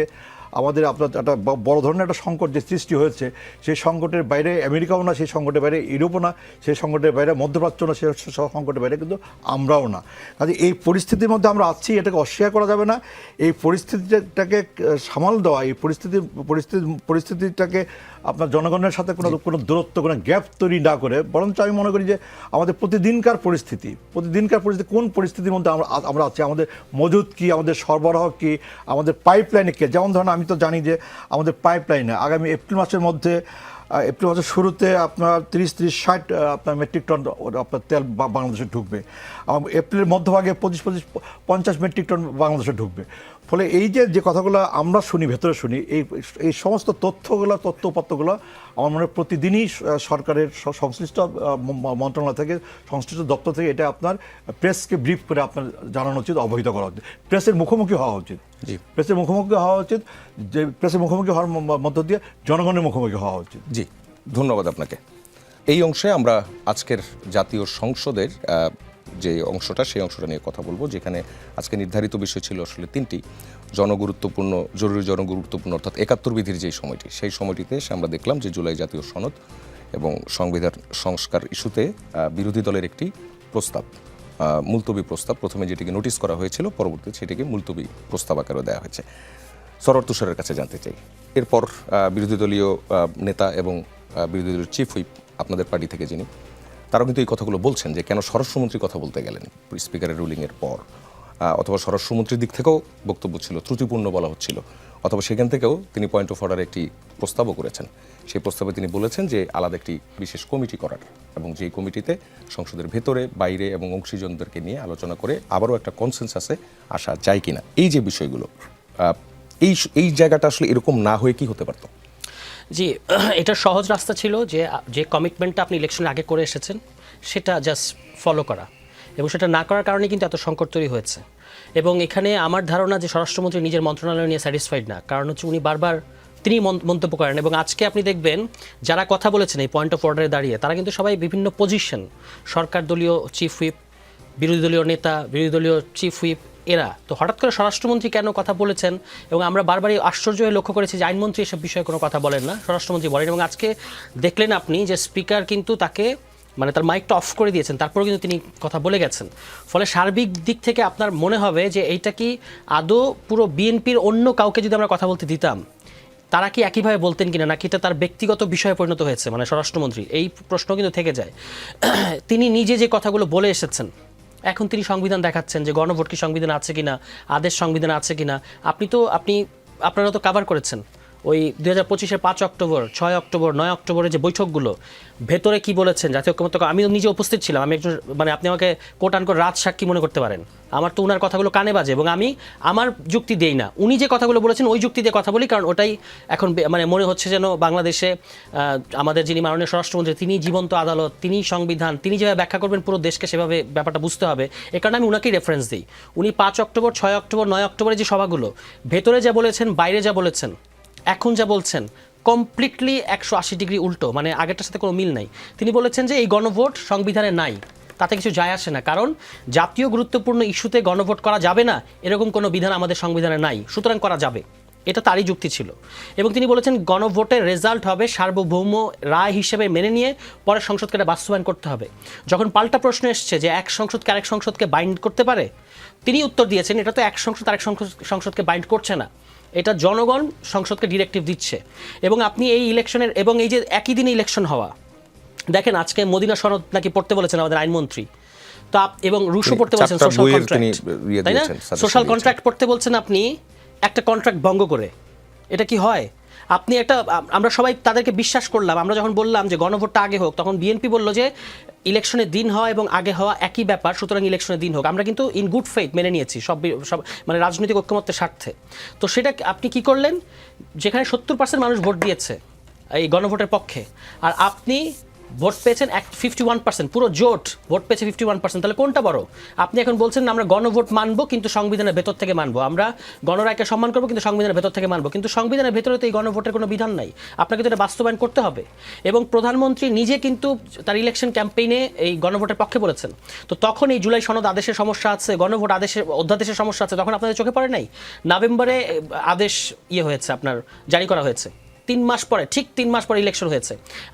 আমাদের আপনার একটা বড় ধরনের একটা সংকট যে সৃষ্টি হয়েছে, সেই সংকটের বাইরে আমেরিকাও না, সেই সংকটের বাইরে ইউরোপও না, সেই সংকটের বাইরে মধ্যপ্রাচ্য না, সেই সংকটের বাইরে কিন্তু আমরাও না। কাজে এই পরিস্থিতির মধ্যে আমরা আছি, এটাকে অস্বীকার করা যাবে না। এই পরিস্থিতিটাকে সামাল দেওয়া, এই পরিস্থিতিটাকে আপনার জনগণের সাথে কোনো দূরত্ব, কোনো গ্যাপ তৈরি না করে, বরঞ্চ আমি মনে করি যে আমাদের প্রতিদিনকার পরিস্থিতি কোন পরিস্থিতির মধ্যে আমরা আছি, আমাদের মজুদ কি, আমাদের সরবরাহ কি, আমাদের পাইপলাইনে কি। যেমন ধরেন আমি তো জানি যে আমাদের পাইপলাইনে আগামী এপ্রিল মাসের শুরুতে আপনার 30-60 আপনার মেট্রিক টন আপনার তেল বাংলাদেশে ঢুকবে। এপ্রিলের মধ্যভাগে 25-50 মেট্রিক টন বাংলাদেশে ঢুকবে। ফলে এই যে কথাগুলো আমরা ভেতরে শুনি, এই সমস্ত তথ্য উপাত্তগুলো আমার মনে হয় প্রতিদিনই সরকারের সংশ্লিষ্ট মন্ত্রণালয় থেকে, সংশ্লিষ্ট দপ্তর থেকে এটা আপনার প্রেসকে ব্রিফ করে আপনার জানানো উচিত, অবহিত করা উচিত, প্রেসের মুখোমুখি হওয়া উচিত। প্রেসের মুখোমুখি হওয়া উচিত, যে প্রেসের মুখোমুখি হওয়ার মধ্য দিয়ে জনগণের মুখোমুখি হওয়া উচিত। জি, ধন্যবাদ আপনাকে। এই অংশে আমরা আজকের জাতীয় সংসদের যে অংশটা, সেই অংশটা নিয়ে কথা বলবো, যেখানে আজকে নির্ধারিত বিষয় ছিল আসলে 3টি জরুরি জনগুরুত্বপূর্ণ অর্থাৎ 71 বিধির যেই সময়টি, সেই সময়টিতে এসে আমরা দেখলাম যে জুলাই জাতীয় সনদ এবং সংবিধান সংস্কার ইস্যুতে বিরোধী দলের একটি প্রস্তাব, মুলতবি প্রস্তাব, প্রথমে যেটিকে নোটিশ করা হয়েছিল, পরবর্তীতে সেটিকে মুলতবি প্রস্তাব আকারে দেওয়া হয়েছে। সরোয়ার তুষারের কাছে জানতে চাই, এরপর বিরোধী দলীয় নেতা এবং বিরোধী দলীয় চিফ হুইপ আপনাদের পার্টি থেকে যিনি, তারাও কিন্তু এই কথাগুলো বলছেন যে কেন স্বরাষ্ট্রমন্ত্রী কথা বলতে গেলেন স্পিকারের রুলিংয়ের পর, অথবা স্বরাষ্ট্রমন্ত্রীর দিক থেকেও বক্তব্য ছিল ত্রুটিপূর্ণ বলা হচ্ছিল, অথবা সেখান থেকেও তিনি পয়েন্ট অফ অর্ডারে একটি প্রস্তাবও করেছেন। সেই প্রস্তাবে তিনি বলেছেন যে আলাদা একটি বিশেষ কমিটি করার, এবং যেই কমিটিতে সংসদের ভেতরে বাইরে এবং অংশীজনদেরকে নিয়ে আলোচনা করে আবারও একটা কনসেনসাসে আসা যায় কিনা। এই যে বিষয়গুলো, এই জায়গাটা আসলে এরকম না হয়ে কি হতে পারত? জি, এটা সহজ রাস্তা ছিল যে কমিটমেন্টটা আপনি ইলেকশনের আগে করে এসেছেন সেটা জাস্ট ফলো করা, এবং সেটা না করার কারণে কিন্তু এত সংকট তৈরি হয়েছে। এবং এখানে আমার ধারণা যে স্বরাষ্ট্রমন্ত্রী নিজের মন্ত্রণালয় নিয়ে স্যাটিসফাইড না, কারণ হচ্ছে উনি বারবার তিনি মন্তব্য করেন, এবং আজকে আপনি দেখবেন যারা কথা বলেছেন এই পয়েন্ট অফ অর্ডারে দাঁড়িয়ে, তারা কিন্তু সবাই বিভিন্ন পজিশন, সরকার দলীয় চিফ হুইপ, বিরোধী দলীয় নেতা, বিরোধী দলীয় চিফ হুইপ, এরা তো হঠাৎ করে স্বরাষ্ট্রমন্ত্রী কেন কথা বলেছেন, এবং আমরা বারবারই আশ্চর্য হয়ে লক্ষ্য করেছি যে আইনমন্ত্রী এসব বিষয়ে কোনো কথা বলেন না, স্বরাষ্ট্রমন্ত্রী বলেন। এবং আজকে দেখলেন আপনি যে স্পিকার কিন্তু তাকে তার মাইকটা অফ করে দিয়েছেন, তারপরেও কিন্তু তিনি কথা বলে গেছেন। ফলে সার্বিক দিক থেকে আপনার মনে হবে যে এইটা কি আদৌ পুরো বিএনপির অন্য কাউকে যদি আমরা কথা বলতে দিতাম, তারা কি একইভাবে বলতেন কিনা, নাকি এটা তার ব্যক্তিগত বিষয়ে পরিণত হয়েছে, স্বরাষ্ট্রমন্ত্রী, এই প্রশ্ন কিন্তু থেকে যায়। তিনি নিজে যে কথাগুলো বলে এসেছেন, এখন তিনি সংবিধান দেখাচ্ছেন যে গণভোট কি সংবিধান আছে কিনা, আদেশ সংবিধান আছে কিনা। আপনারা তো কাভার করেছেন ওই 2025-এর 5 অক্টোবর, 6 অক্টোবর, 9 অক্টোবরের যে বৈঠকগুলো, ভেতরে কি বলেছেন জাতীয় ঐক্যমত্য, আমি নিজে উপস্থিত ছিলাম, আমি একজন আপনি আমাকে কোট আনকোট রাজ সাক্ষী মনে করতে পারেন, আমার তো ওনার কথাগুলো কানে বাজে, এবং আমি আমার যুক্তি দেই না, উনি যে কথাগুলো বলেছেন ওই যুক্তি দিয়ে কথা বলি, কারণ ওটাই এখন মনে হচ্ছে যেন বাংলাদেশে আমাদের যিনি মাননীয় স্বরাষ্ট্রমন্ত্রী, তিনি জীবন্ত আদালত, তিনি সংবিধান, তিনি যেভাবে ব্যাখ্যা করবেন পুরো দেশকে সেভাবে ব্যাপারটা বুঝতে হবে, এ কারণে আমি ওনাকেই রেফারেন্স দিই। উনি 5 অক্টোবর, 6 অক্টোবর, 9 অক্টোবরের যে সভাগুলো, ভেতরে যা বলেছেন, বাইরে যা বলেছেন, এখন যা বলছেন, কমপ্লিটলি 180 ডিগ্রি উল্টো, আগেরটার সাথে কোনো মিল নাই। তিনি বলেছেন যে এই গণভোট সংবিধানে নাই, তাতে কিছু যায় আসে না, কারণ জাতীয় গুরুত্বপূর্ণ ইস্যুতে গণভোট করা যাবে না এরকম কোনো বিধান আমাদের সংবিধানে নাই, সুতরাং করা যাবে, এটা তারই যুক্তি ছিল। এবং তিনি বলেছেন গণভোটের রেজাল্ট হবে সার্বভৌম রায় হিসেবে মেনে নিয়ে পরে সংসদকে এটা বাস্তবায়ন করতে হবে। যখন পাল্টা প্রশ্ন এসছে যে এক সংসদকে আরেক সংসদকে বাইন্ড করতে পারে, তিনি উত্তর দিয়েছেন এটা তো এক সংসদ আরেক সংসদকে বাইন্ড করছে না, এটা জনগণ সংসদকে ডিরেক্টিভ দিচ্ছে। এবং আপনি এই ইলেকশনের, এবং এই যে একই দিনে ইলেকশন হওয়া, দেখেন আজকে মদিনা সনদ নাকি পড়তে বলেছেন আমাদের আইনমন্ত্রী, তো এবং রুশো পড়তে বলছেন সোশ্যাল কন্ট্রাক্ট, তাই না? সোশ্যাল কন্ট্রাক্ট পড়তে বলছেন আপনি একটা কন্ট্রাক্ট ভঙ্গ করে, এটা কি হয়? আপনি আমরা সবাই তাদেরকে বিশ্বাস করলাম, আমরা যখন বললাম যে গণভোটটা আগে হোক, তখন বিএনপি বলল যে ইলেকশনের দিন হওয়া এবং আগে হওয়া একই ব্যাপার, সুতরাং ইলেকশনের দিন হোক। আমরা কিন্তু ইন গুড ফেইথ মেনে নিয়েছি সব রাজনৈতিক ঐক্যমত্যের স্বার্থে। তো সেটা আপনি কি করলেন, যেখানে 70% মানুষ ভোট দিয়েছে এই গণভোটের পক্ষে, আর আপনি ভোট পেয়েছেন 51%, পুরো জোট ভোট পেয়েছে 51%। তাহলে কোনটা বড়? আপনি এখন বলছেন আমরা গণভোট মানবো কিন্তু সংবিধানের ভেতর থেকে মানবো, আমরা গণরায়কে সম্মান করবো কিন্তু সংবিধানের ভেতর থেকে মানবো, কিন্তু সংবিধানের ভেতরে তো এই গণভোটের কোনো বিধান নাই। আপনাকে তো এটা বাস্তবায়ন করতে হবে। এবং প্রধানমন্ত্রী নিজে কিন্তু তার ইলেকশন ক্যাম্পেইনে এই গণভোটের পক্ষে বলেছেন। তো তখন এই জুলাই সনদ আদেশের সমস্যা আছে, গণভোট আদেশের অধ্যাদেশের সমস্যা আছে, তখন আপনাদের চোখে পড়ে নাই? নভেম্বরে আদেশ হয়েছে, আপনার জারি করা হয়েছে, 3 মাস পরে, ঠিক 3 মাস পরে ইলেকশন হয়েছে।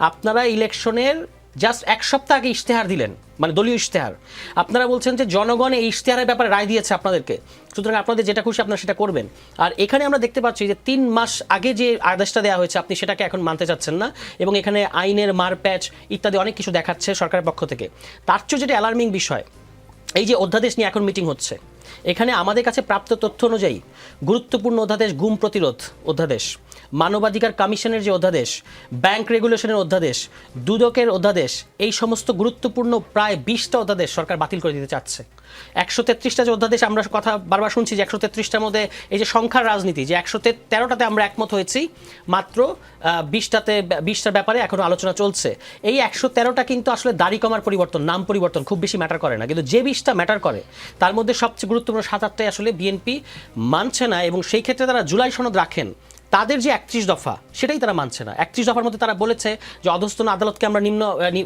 আপনারা ইলেকশনের জাস্ট 1 সপ্তাহ আগে ইশতেহার দিলেন, মানে দলীয় ইশতেহার। আপনারা বলছেন যে জনগণ এই ইশতেহারের ব্যাপারে রায় দিয়েছে আপনাদেরকে, সুতরাং আপনাদের যেটা খুশি আপনারা সেটা করবেন। আর এখানে আমরা দেখতে পাচ্ছি যে 3 মাস আগে যে আদেশটা দেওয়া হয়েছে আপনি সেটাকে এখন মানতে চাচ্ছেন না, এবং এখানে আইনের মারপ্যাচ ইত্যাদি অনেক কিছু দেখাচ্ছে সরকারের পক্ষ থেকে। তার চেয়ে যেটা অ্যালার্মিং বিষয়, এই যে অধ্যাদেশ নিয়ে এখন মিটিং হচ্ছে, এখানে আমাদের কাছে প্রাপ্ত তথ্য অনুযায়ী গুরুত্বপূর্ণ অধ্যাদেশ, গুম প্রতিরোধ অধ্যাদেশ, মানবাধিকার কমিশনের যে অধ্যাদেশ, ব্যাংক রেগুলেশনের অধ্যাদেশ, দুদকের অধ্যাদেশ, এই সমস্ত গুরুত্বপূর্ণ প্রায় 20টা অধ্যাদেশ সরকার বাতিল করে দিতে চাচ্ছে। 133টা যে অধ্যাদেশ আমরা কথা বারবার শুনছি যে 133টার মধ্যে এই যে সংখ্যার রাজনীতি, যে 113টাতে আমরা একমত হয়েছি, মাত্র 20টার ব্যাপারে এখনো আলোচনা চলছে। এই 113টা কিন্তু আসলে দাড়ি কমার পরিবর্তন, নাম পরিবর্তন খুব বেশি ম্যাটার করে না, কিন্তু যে 20টা ম্যাটার করে তার মধ্যে সবচেয়ে গুরুত্বপূর্ণ 7-8টাই আসলে বিএনপি মানছে না, এবং সেই ক্ষেত্রে তারা জুলাই সনদ রাখেন। তাদের যে 31 দফা সেটাই তারা মানছে না। 31 দফার মধ্যে তারা বলেছে যে অধস্তন আদালতকে আমরা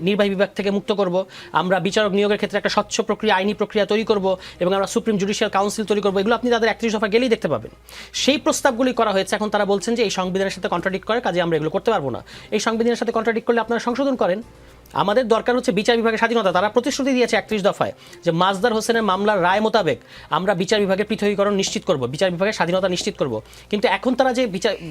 নির্বাহী বিভাগ থেকে মুক্ত করব, আমরা বিচারক নিয়োগের ক্ষেত্রে একটা স্বচ্ছ প্রক্রিয়া, আইনি প্রক্রিয়া তৈরি করব, এবং আমরা সুপ্রিম জুডিশিয়াল কাউন্সিল তৈরি করবো। এগুলো আপনি তাদের 31 দফা গেলেই দেখতে পাবেন। সেই প্রস্তাবগুলি করা হয়েছে। এখন তারা বলছেন যে এই সংবিধানের সাথে কন্ট্রাডিক্ট করে, কাজে আমরা এগুলো করতে পারবো না। এই সংবিধানের সাথে কন্ট্রাডিক্ট করলে আপনারা সংশোধন করেন। আমাদের দরকার হচ্ছে বিচার বিভাগের স্বাধীনতা। তারা প্রতিশ্রুতি দিয়েছে 31 দফায় যে মাজদার হোসেনের মামলার রায় মোতাবেক আমরা বিচার বিভাগের পৃথকীকরণ নিশ্চিত করব, বিচার বিভাগের স্বাধীনতা নিশ্চিত করব। কিন্তু এখন তারা যে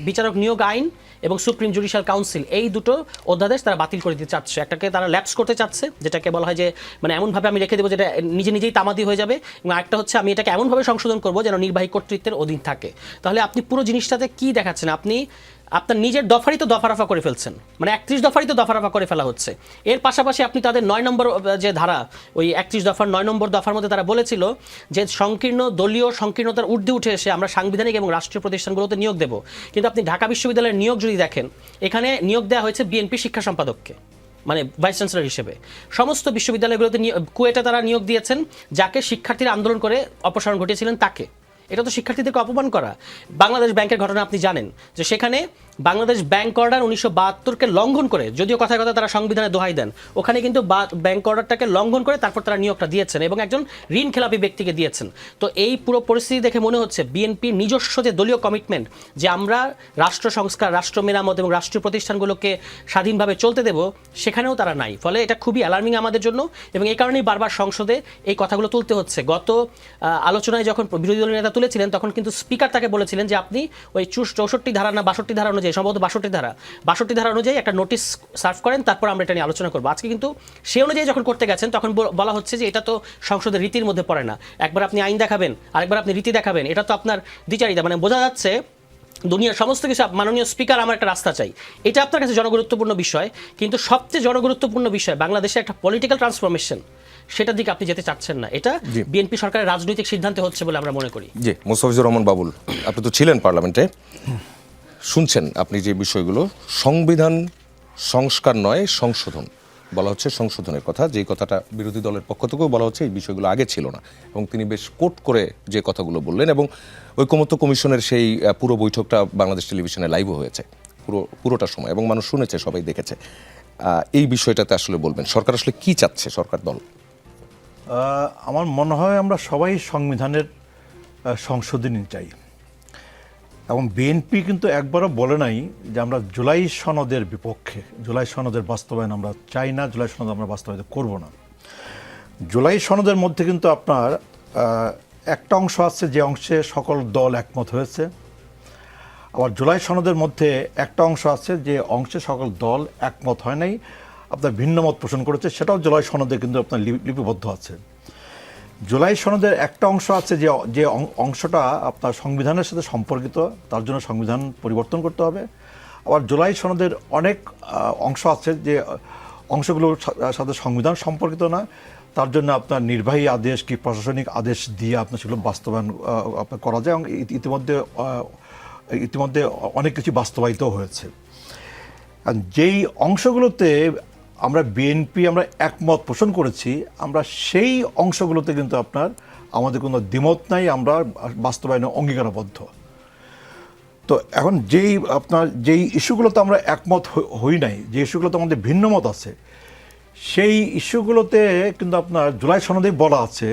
বিচারক নিয়োগ আইন এবং সুপ্রিম জুডিশিয়াল কাউন্সিল, এই দুটো অধ্যাদেশ তারা বাতিল করে দিতে চাচ্ছে। একটাকে তারা ল্যাপস করতে চাচ্ছে, যেটাকে বলা হয় যে মানে এমনভাবে আমি রেখে দেবো যেটা নিজেই তামাদি হয়ে যাবে, এবং আরেকটা হচ্ছে আমি এটাকে এমনভাবে সংশোধন করবো যেন নির্বাহী কর্তৃত্বের অধীন থাকে। তাহলে আপনি পুরো জিনিসটাতে কি দেখাচ্ছেন? আপনি আপনার নিজের দফারই তো দফারফা করে ফেলছেন, মানে 31 দফারই তো দফারফা করে ফেলা হচ্ছে। এর পাশাপাশি আপনি তাদের 9 নম্বর যে ধারা, ওই 31 দফার 9 নম্বর দফার মধ্যে তারা বলেছিল যে সংকীর্ণ দলীয় সংকীর্ণতার ঊর্ধ্বে উঠে এসে আমরা সাংবিধানিক এবং রাষ্ট্রীয় প্রতিষ্ঠানগুলোতে নিয়োগ দেব। কিন্তু আপনি ঢাকা বিশ্ববিদ্যালয়ের নিয়োগ যদি দেখেন, এখানে নিয়োগ দেওয়া হয়েছে বিএনপি শিক্ষা সম্পাদককে, মানে ভাইস চ্যান্সেলর হিসেবে। সমস্ত বিশ্ববিদ্যালয়গুলোতে কুয়েটে তারা নিয়োগ দিয়েছেন যাকে শিক্ষার্থীরা আন্দোলন করে অপসারণ ঘটিয়েছিলেন তাকে। এটা তো শিক্ষার্থীদেরকে অপমান করা। বাংলাদেশ ব্যাংকের ঘটনা আপনি জানেন যে সেখানে বাংলাদেশ ব্যাংক অর্ডার 1972কে লঙ্ঘন করে, যদিও কথায় কথা তারা সংবিধানে দোহাই দেন, ওখানে কিন্তু ব্যাংক অর্ডারটাকে লঙ্ঘন করে তারপর তারা নিয়োগটা দিয়েছেন এবং একজন ঋণ খেলাপি ব্যক্তিকে দিয়েছেন। তো এই পুরো পরিস্থিতি দেখে মনে হচ্ছে বিএনপির নিজস্ব যে দলীয় কমিটমেন্ট যে আমরা রাষ্ট্র সংস্কার, রাষ্ট্র মেরামত এবং রাষ্ট্রীয় প্রতিষ্ঠানগুলোকে স্বাধীনভাবে চলতে দেব, সেখানেও তারা নাই। ফলে এটা খুবই অ্যালার্মিং আমাদের জন্য, এবং এই কারণেই বারবার সংসদে এই কথাগুলো তুলতে হচ্ছে। গত আলোচনায় যখন বিরোধী দলের নেতা তুলেছিলেন তখন কিন্তু স্পিকার তাকে বলেছিলেন যে আপনি ওই 64 ধারা না 62 ধারা অনুযায়ী, সম্ভবত 62 ধারা অনুযায়ী একটা নোটিশ সার্ভ করেন, তারপর আমরা এটা নিয়ে আলোচনা করবো। আজকে কিন্তু সেই অনুযায়ী যখন করতে গেছেন তখন বলা হচ্ছে যে এটা তো সংসদের রীতির মধ্যে পড়ে না। একবার আপনি আইন দেখাবেন, আরেকবার আপনি রীতি দেখাবেন, এটা তো আপনার দ্বিচারিতা। মানে বোঝা যাচ্ছে দুনিয়ার সমস্ত কিছু মাননীয় স্পিকার আমার একটা রাস্তা চাই, এটা আপনার কাছে জনগুরুত্বপূর্ণ বিষয়, কিন্তু সবচেয়ে জনগুরুত্বপূর্ণ বিষয় বাংলাদেশের একটা পলিটিক্যাল ট্রান্সফরমেশন, সেটার দিকে আপনি যেতে চাচ্ছেন না। এটা বিএনপি সরকারের রাজনৈতিক সিদ্ধান্তে হচ্ছে বলে আমরা মনে করি। জি, মোস্তাফিজুর রহমান বাবুল, আপনি তো ছিলেন পার্লামেন্টে, শুনছেন আপনি যে বিষয়গুলো, সংবিধান সংস্কার নয় সংশোধন বলা হচ্ছে, সংশোধনের কথা, যেই কথাটা বিরোধী দলের পক্ষ থেকেও বলা হচ্ছে এই বিষয়গুলো আগে ছিল না, এবং তিনি বেশ কোট করে যে কথাগুলো বললেন, এবং ঐকমত্য কমিশনের সেই পুরো বৈঠকটা বাংলাদেশ টেলিভিশনে লাইভও হয়েছে পুরোটা সময়, এবং মানুষ শুনেছে, সবাই দেখেছে। এই বিষয়টাতে আসলে বলবেন সরকার আসলে কি চাচ্ছে, সরকার দল? আমার মনে হয় আমরা সবাই সংবিধানের সংশোধনী চাই, এবং বিএনপি কিন্তু একবারও বলে নাই যে আমরা জুলাই সনদের বিপক্ষে, জুলাই সনদের বাস্তবায়ন আমরা চাই না, জুলাই সনদ আমরা বাস্তবায়ন করব না। জুলাই সনদের মধ্যে কিন্তু আপনার একটা অংশ আছে যে অংশে সকল দল একমত হয়েছে, আবার জুলাই সনদের মধ্যে একটা অংশ আছে যে অংশে সকল দল একমত হয় নাই, আপনার ভিন্ন মত পোষণ করেছে, সেটাও জুলাই সনদে কিন্তু আপনার লিপিবদ্ধ আছে। জুলাই সনদের একটা অংশ আছে যে অংশটা আপনার সংবিধানের সাথে সম্পর্কিত, তার জন্য সংবিধান পরিবর্তন করতে হবে। আবার জুলাই সনদের অনেক অংশ আছে যে অংশগুলোর সাথে সংবিধান সম্পর্কিত না, তার জন্য আপনার নির্বাহী আদেশ কি প্রশাসনিক আদেশ দিয়ে আপনার সেগুলো বাস্তবায়ন আপনার করা যায়, এবং ইতিমধ্যে অনেক কিছু বাস্তবায়িত হয়েছে। যেই অংশগুলোতে আমরা বিএনপি আমরা একমত পোষণ করেছি, আমরা সেই অংশগুলোতে কিন্তু আপনার আমাদের কোনো দ্বিমত নাই, আমরা বাস্তবায়নে অঙ্গীকারবদ্ধ। তো এখন যেই ইস্যুগুলোতে আমরা একমত হই নাই, যে ইস্যুগুলোতে আমাদের ভিন্ন মত আছে, সেই ইস্যুগুলোতে কিন্তু আপনার জুলাই সনদেই বলা আছে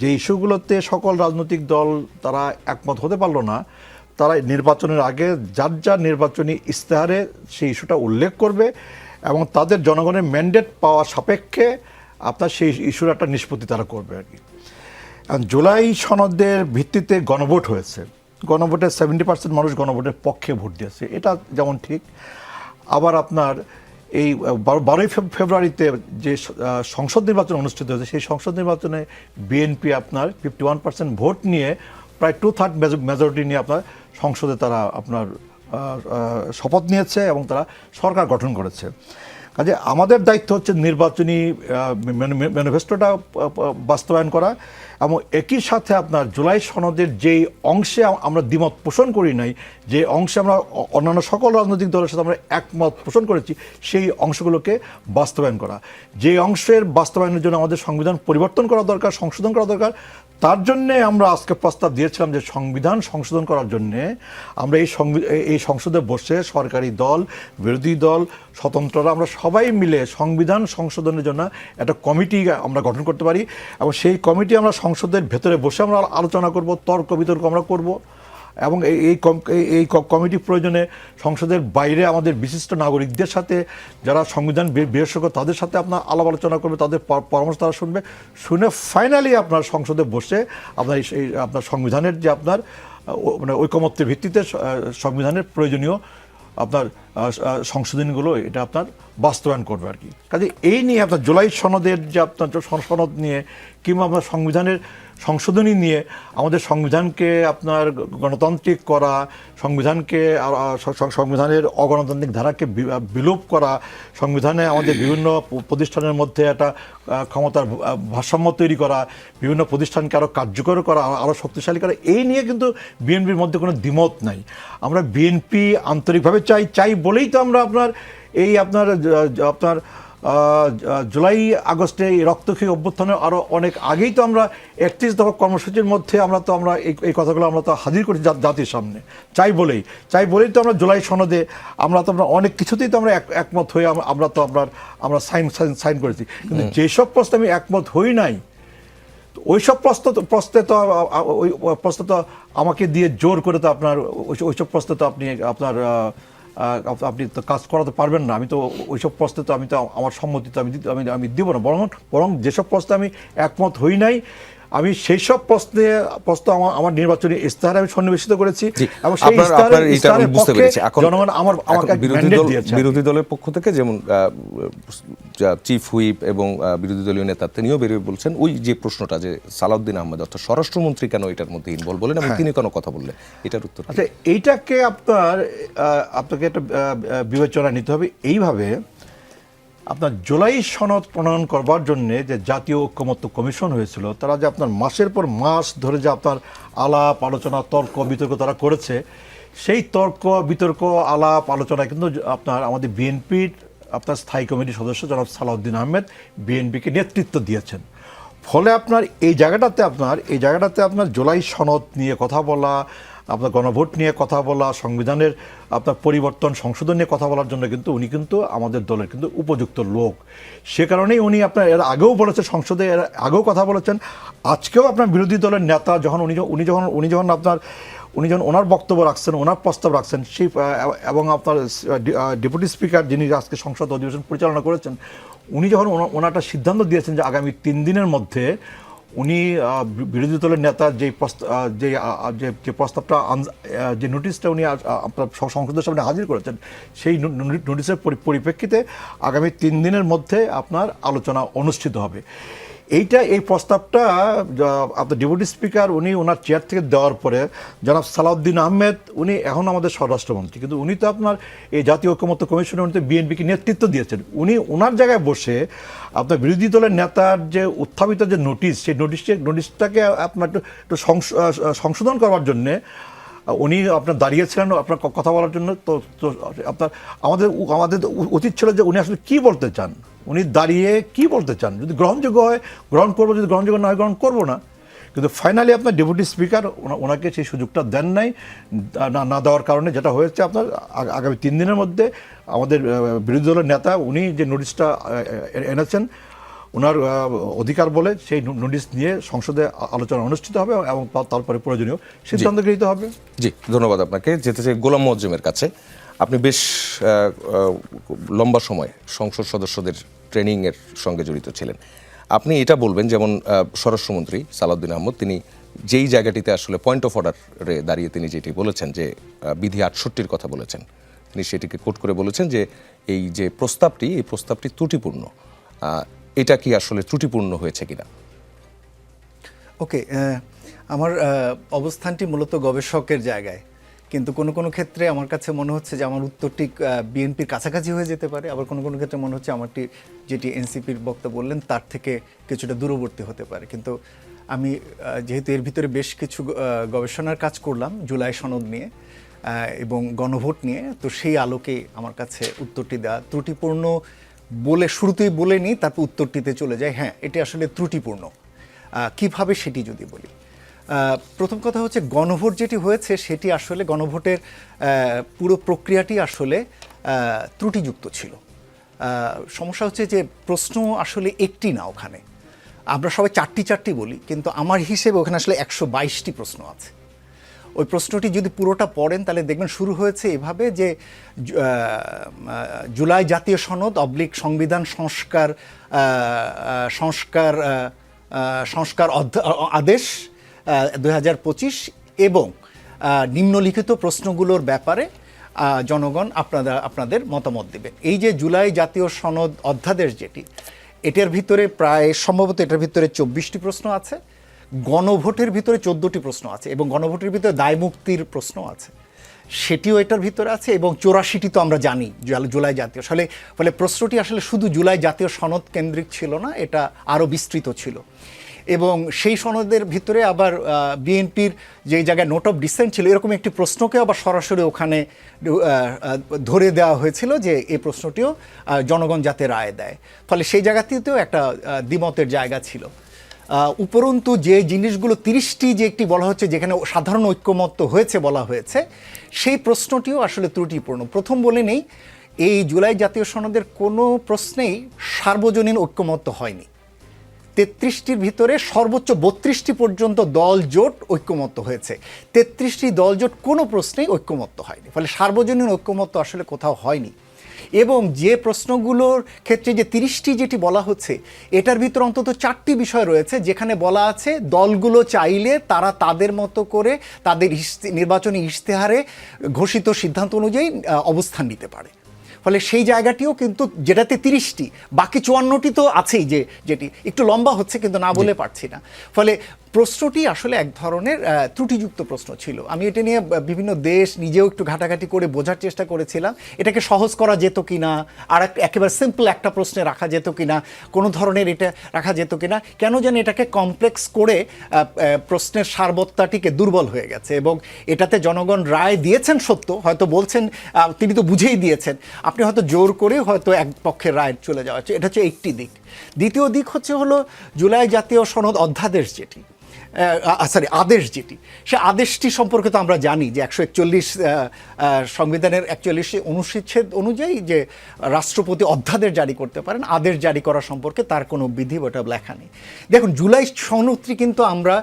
যে ইস্যুগুলোতে সকল রাজনৈতিক দল তারা একমত হতে পারলো না, তারা নির্বাচনের আগে যার যার নির্বাচনী ইশতেহারে সেই ইস্যুটা উল্লেখ করবে এবং তাদের জনগণের ম্যান্ডেট পাওয়া সাপেক্ষে আপনার সেই ইস্যুর একটা নিষ্পত্তি তারা করবে আর কি। জুলাই সনদের ভিত্তিতে গণভোট হয়েছে, গণভোটে 70% মানুষ গণভোটের পক্ষে ভোট দিয়েছে, এটা যেমন ঠিক। আবার আপনার এই 12ই ফেব্রুয়ারিতে যে সংসদ নির্বাচন অনুষ্ঠিত হয়েছে, সেই সংসদ নির্বাচনে বিএনপি আপনার 51% ভোট নিয়ে প্রায় 2/3 মেজরিটি নিয়ে আপনার সংসদে তারা আপনার শপথ নিয়েছে এবং তারা সরকার গঠন করেছে। কাজে আমাদের দায়িত্ব হচ্ছে নির্বাচনী ম্যানিফেস্টোটা বাস্তবায়ন করা এবং একই সাথে আপনার জুলাই সনদের যেই অংশে আমরা দ্বিমত পোষণ করি নাই, যে অংশে আমরা অন্যান্য সকল রাজনৈতিক দলের সাথে আমরা একমত পোষণ করেছি, সেই অংশগুলোকে বাস্তবায়ন করা। যে অংশের বাস্তবায়নের জন্য আমাদের সংবিধান পরিবর্তন করা দরকার, সংশোধন করা দরকার, তার জন্যে আমরা আজকে প্রস্তাব দিয়েছিলাম যে সংবিধান সংশোধন করার জন্যে আমরা এই সংসদে বসে সরকারি দল, বিরোধী দল, স্বতন্ত্ররা আমরা সবাই মিলে সংবিধান সংশোধনের জন্য একটা কমিটি আমরা গঠন করতে পারি এবং সেই কমিটি আমরা সংসদের ভেতরে বসে আমরা আলোচনা করব, তর্ক বিতর্ক আমরা করব এবং এই কমিটি প্রয়োজনে সংসদের বাইরে আমাদের বিশিষ্ট নাগরিকদের সাথে যারা সংবিধান বিশেষজ্ঞ তাদের সাথে আপনার আলাপ আলোচনা করবে, তাদের পরামর্শ তারা শুনবে, শুনে ফাইনালি আপনার সংসদে বসে আপনার আপনার সংবিধানের যে আপনার মানে ঐকমত্যের ভিত্তিতে সংবিধানের প্রয়োজনীয় আপনার সংশোধনীগুলো এটা আপনার বাস্তবায়ন করবে আর কি। কাজে এই নিয়ে আপনার জুলাই সনদের যে আপনার সনদ নিয়ে কিংবা আপনার সংবিধানের সংশোধনী নিয়ে আমাদের সংবিধানকে আপনার গণতান্ত্রিক করা, সংবিধানের অগণতান্ত্রিক ধারাকে বিলোপ করা, সংবিধানে আমাদের বিভিন্ন প্রতিষ্ঠানের মধ্যে একটা ক্ষমতার ভারসাম্য তৈরি করা, বিভিন্ন প্রতিষ্ঠানকে আরও কার্যকর করা, আরও শক্তিশালী করা, এই নিয়ে কিন্তু বিএনপির মধ্যে কোনো দ্বিমত নাই। আমরা বিএনপি আন্তরিকভাবে চাই বলেই তো আমরা আপনার জুলাই আগস্টে এই রক্তক্ষয়ী অভ্যুত্থানের আরও অনেক আগেই তো আমরা 31 দফা কর্মসূচির মধ্যে আমরা এই কথাগুলো আমরা তো হাজির করেছি জাতির সামনে, চাই বলেই তো আমরা জুলাই সনদে আমরা অনেক কিছুতেই তো আমরা একমত হয়ে আমরা সাইন করেছি। কিন্তু যেসব প্রশ্নে আমি একমত হই নাই, ওইসব প্রশ্নে তো আমাকে দিয়ে জোর করে তো আপনার ওইসব প্রশ্নে তো আপনি তো কাজ করাতে পারবেন না। আমি তো ওইসব প্রশ্নে তো আমার সম্মতি তো আমি দিব না, বরং যেসব প্রশ্নে আমি একমত হই নাই আমি সেই সব প্রশ্ন আমার নির্বাচনী ইশতেহারে আমি সন্নিবেশিত করেছি এবং সেই ইশতেহারের পক্ষে জনগণ আমাকে ম্যান্ডেট দিয়েছে। বিরোধী দলের পক্ষ থেকে যেমন চিফ হুইপ এবং বিরোধী দলীয় নেতা তিনিও বেরিয়ে বলছেন ওই যে প্রশ্নটা যে সালাউদ্দিন আহমেদ অর্থাৎ স্বরাষ্ট্রমন্ত্রী কেন এটার মধ্যে ইনভলভ বলেন এবং তিনি কেন কথা বললেন, এটার উত্তর। আচ্ছা, এইটাকে আপনাকে একটা বিবেচনা নিতে হবে এইভাবে। আপনার জুলাই সনদ প্রণয়ন করবার জন্য যে জাতীয় ঐকমত্য কমিশন হয়েছিল, তারা যে আপনার মাসের পর মাস ধরে যে আপনার আলাপ আলোচনা তর্ক বিতর্ক তারা করেছে, সেই তর্ক বিতর্ক আলাপ আলোচনা কিন্তু আপনার আমাদের বিএনপির আপনার স্থায়ী কমিটির সদস্য জনাব সালাউদ্দিন আহমেদ বিএনপিকে নেতৃত্ব দিয়েছেন। ফলে আপনার এই জায়গাটাতে আপনার জুলাই সনদ নিয়ে কথা বলা, আপনার গণভোট নিয়ে কথা বলা, সংবিধানের আপনার পরিবর্তন সংশোধন নিয়ে কথা বলার জন্য কিন্তু উনি কিন্তু আমাদের দলের কিন্তু উপযুক্ত লোক। সে কারণেই উনি আপনার এর আগেও বলেছেন, সংসদে এর আগেও কথা বলেছেন, আজকেও আপনার বিরোধী দলের নেতা যখন উনি যখন ওনার বক্তব্য রাখছেন, ওনার প্রস্তাব রাখছেন, সেই এবং আপনার ডেপুটি স্পিকার যিনি আজকে সংসদ অধিবেশন পরিচালনা করেছেন, উনি যখন ওনার একটা সিদ্ধান্ত দিয়েছেন যে আগামী 3 দিনের মধ্যে উনি বিরোধী দলের নেতার যে প্রস্তাবটা যে নোটিশটা উনি আপনার সংসদের সামনে হাজির করেছেন, সেই নোটিশের পরিপ্রেক্ষিতে আগামী 3 দিনের মধ্যে আপনার আলোচনা অনুষ্ঠিত হবে। এই প্রস্তাবটা আপনার ডেপুটি স্পিকার উনি ওনার চেয়ার থেকে দেওয়ার পরে জনাব সালাউদ্দিন আহমেদ উনি এখন আমাদের স্বরাষ্ট্রমন্ত্রী, কিন্তু উনি তো আপনার এই জাতীয় ঐকমত্য কমিশনে উনি তো বিএনপিকে নেতৃত্ব দিয়েছেন। উনি ওনার জায়গায় বসে আপনার বিরোধী দলের নেতার যে উত্থাপিত যে নোটিশ, সেই নোটিশটাকে আপনার একটু সংশোধন করবার জন্যে উনি আপনার দাঁড়িয়েছিলেন আপনার কথা বলার জন্য। তো আপনার আমাদের উচিত ছিল যে উনি আসলে কী বলতে চান। উনি দাঁড়িয়ে কি বলতে চান, যদি গ্রহণযোগ্য হয় গ্রহণ করবো, যদি গ্রহণযোগ্য না হয় গ্রহণ করবো না। কিন্তু ফাইনালি আপনার ডেপুটি স্পিকার ওনাকে সেই সুযোগটা দেন নাই, না দেওয়ার কারণে যেটা হয়েছে আপনার আগামী 3 দিনের মধ্যে আমাদের বিরোধী দলের নেতা উনি যে নোটিশটা এনেছেন ওনার অধিকার বলে সেই নোটিশ নিয়ে সংসদে আলোচনা অনুষ্ঠিত হবে এবং তারপরে প্রয়োজনীয় সিদ্ধান্ত গৃহীত হবে। জি, ধন্যবাদ আপনাকে। যেতে চাই গোলাম মোয়াজ্জেমের কাছে। আপনি বেশ লম্বা সময় সংসদ সদস্যদের ট্রেনিংয়ের সঙ্গে জড়িত ছিলেন। আপনি এটা বলবেন, যেমন স্বরাষ্ট্রমন্ত্রী সালাউদ্দিন আহমদ তিনি যেই জায়গাটিতে আসলে পয়েন্ট অফ অর্ডারে দাঁড়িয়ে তিনি যেটি বলেছেন যে বিধি 68-র কথা বলেছেন, তিনি সেটিকে কোট করে বলেছেন যে এই যে প্রস্তাবটি, এই প্রস্তাবটি ত্রুটিপূর্ণ। এটা কি আসলে ত্রুটিপূর্ণ হয়েছে কিনা? ওকে, আমার অবস্থানটি মূলত গবেষকের জায়গায়, কিন্তু কোনো কোনো ক্ষেত্রে আমার কাছে মনে হচ্ছে যে আমার উত্তরটি বিএনপির কাছাকাছি হয়ে যেতে পারে, আবার কোনো কোনো ক্ষেত্রে মনে হচ্ছে আমারটি যেটি এনসিপির বক্তা বললেন তার থেকে কিছুটা দূরবর্তী হতে পারে। কিন্তু আমি যেহেতু এর ভিতরে বেশ কিছু গবেষণার কাজ করলাম জুলাই সনদ নিয়ে এবং গণভোট নিয়ে, তো সেই আলোকে আমার কাছে উত্তরটি দেওয়া ত্রুটিপূর্ণ বলে শুরুতেই বলে নিই, তারপর উত্তরটিতে চলে যায়। হ্যাঁ, এটি আসলে ত্রুটিপূর্ণ। কিভাবে সেটি যদি বলি, প্রথম কথা হচ্ছে গণভোট যেটি হয়েছে সেটি আসলে গণভোটের পুরো প্রক্রিয়াটি আসলে ত্রুটিযুক্ত ছিল। সমস্যা হচ্ছে যে প্রশ্ন আসলে একটি না, ওখানে আমরা সবাই চারটি বলি, কিন্তু আমার হিসেবে ওখানে আসলে 122টি প্রশ্ন আছে। ওই প্রশ্নটি যদি পুরোটা পড়েন তাহলে দেখবেন শুরু হয়েছে এভাবে যে জুলাই জাতীয় সনদ / সংবিধান সংস্কার আদেশ 2025 এবং নিম্নলিখিত প্রশ্নগুলোর ব্যাপারে জনগণ আপনাদের মতামত দেবেন। এই যে জুলাই জাতীয় সনদ অধ্যাদেশ যেটি, এটার ভিতরে প্রায় সম্ভবত এটার ভিতরে 24টি প্রশ্ন আছে, গণভোটের ভিতরে 14টি প্রশ্ন আছে এবং গণভোটের ভিতরে দায়মুক্তির প্রশ্ন আছে, সেটিও এটার ভিতরে আছে, এবং 84টি তো আমরা জানি জুলাই জাতীয়। ফলে প্রশ্নটি আসলে শুধু জুলাই জাতীয় সনদ কেন্দ্রিক ছিল না, এটা আরও বিস্তৃত ছিল। এবং সেই সনদের ভিতরে আবার বিএনপির যে জায়গায় নোট অফ ডিসেন্ট ছিল এরকম একটি প্রশ্নকে আবার সরাসরি ওখানে ধরে দেওয়া হয়েছিল যে এই প্রশ্নটিও জনগণ যাতে রায় দেয়। ফলে সেই জায়গাটিতেও একটা দ্বিমতের জায়গা ছিল। উপরন্তু যে জিনিসগুলো 30টি যে একটি বলা হচ্ছে যেখানে সাধারণ ঐক্যমত্য হয়েছে বলা হয়েছে, সেই প্রশ্নটিও আসলে ত্রুটিপূর্ণ। প্রথম বলে নেই, এই জুলাই জাতীয় সনদের কোনো প্রশ্নেই সার্বজনীন ঐক্যমত্য হয়নি। 33টির ভিতরে সর্বোচ্চ 32টি পর্যন্ত দল জোট ঐক্যমত্য হয়েছে, 33টি দল জোট কোনো প্রশ্নেই ঐক্যমত্য হয়নি। ফলে সার্বজনীন ঐক্যমত্য আসলে কোথাও হয়নি। এবং যে প্রশ্নগুলোর ক্ষেত্রে যে 30টি যেটি বলা হচ্ছে, এটার ভিতরে অন্তত 4টি বিষয় রয়েছে যেখানে বলা আছে দলগুলো চাইলে তারা তাদের মতো করে তাদের নির্বাচনী ইশতেহারে ঘোষিত সিদ্ধান্ত অনুযায়ী অবস্থান নিতে পারে। ফলে সেই জায়গাটিও কিন্তু যেটাতে 30টি, বাকি 54টি তো আছেই, যেটি একটু লম্বা হচ্ছে কিন্তু না বলে পারছি না। ফলে প্রশ্নটি আসলে এক ধরনের ত্রুটিযুক্ত প্রশ্ন ছিল। আমি এটা নিয়ে বিভিন্ন দেশ নিজেও একটু ঘাটাঘাটি করে বোঝার চেষ্টা করেছিলাম এটাকে সহজ করা যেত কিনা, আর একেবারে সিম্পল একটা প্রশ্নে রাখা যেত কিনা, কোনো ধরনের এটা রাখা যেত কিনা। কেন জানি এটাকে কমপ্লেক্স করে প্রশ্নের সারবত্তাটিকে দুর্বল হয়ে গেছে। এবং এটাতে জনগণ রায় দিয়েছেন সত্য, হয়তো বলছেন তিনি তো বুঝেই দিয়েছেন, আপনি হয়তো জোর করে হয়তো এক পক্ষের রায় চলে যাওয়া হচ্ছে। এটা হচ্ছে একটি দিক। দ্বিতীয় দিক হলো জুলাই জাতীয় সনদ অধ্যাদেশ যেটি, আদেশ যেটি, সে আদেশটি সম্পর্কে তো আমরা জানি যে 141 সংবিধানের 41 অনুচ্ছেদ অনুযায়ী যে রাষ্ট্রপতি অধ্যাদেশ জারি করতে পারেন, আদেশ জারি করা সম্পর্কে তার কোনো বিধি ওটা লেখা নেই। দেখুন, জুলাই সনদটি কিন্তু আমরা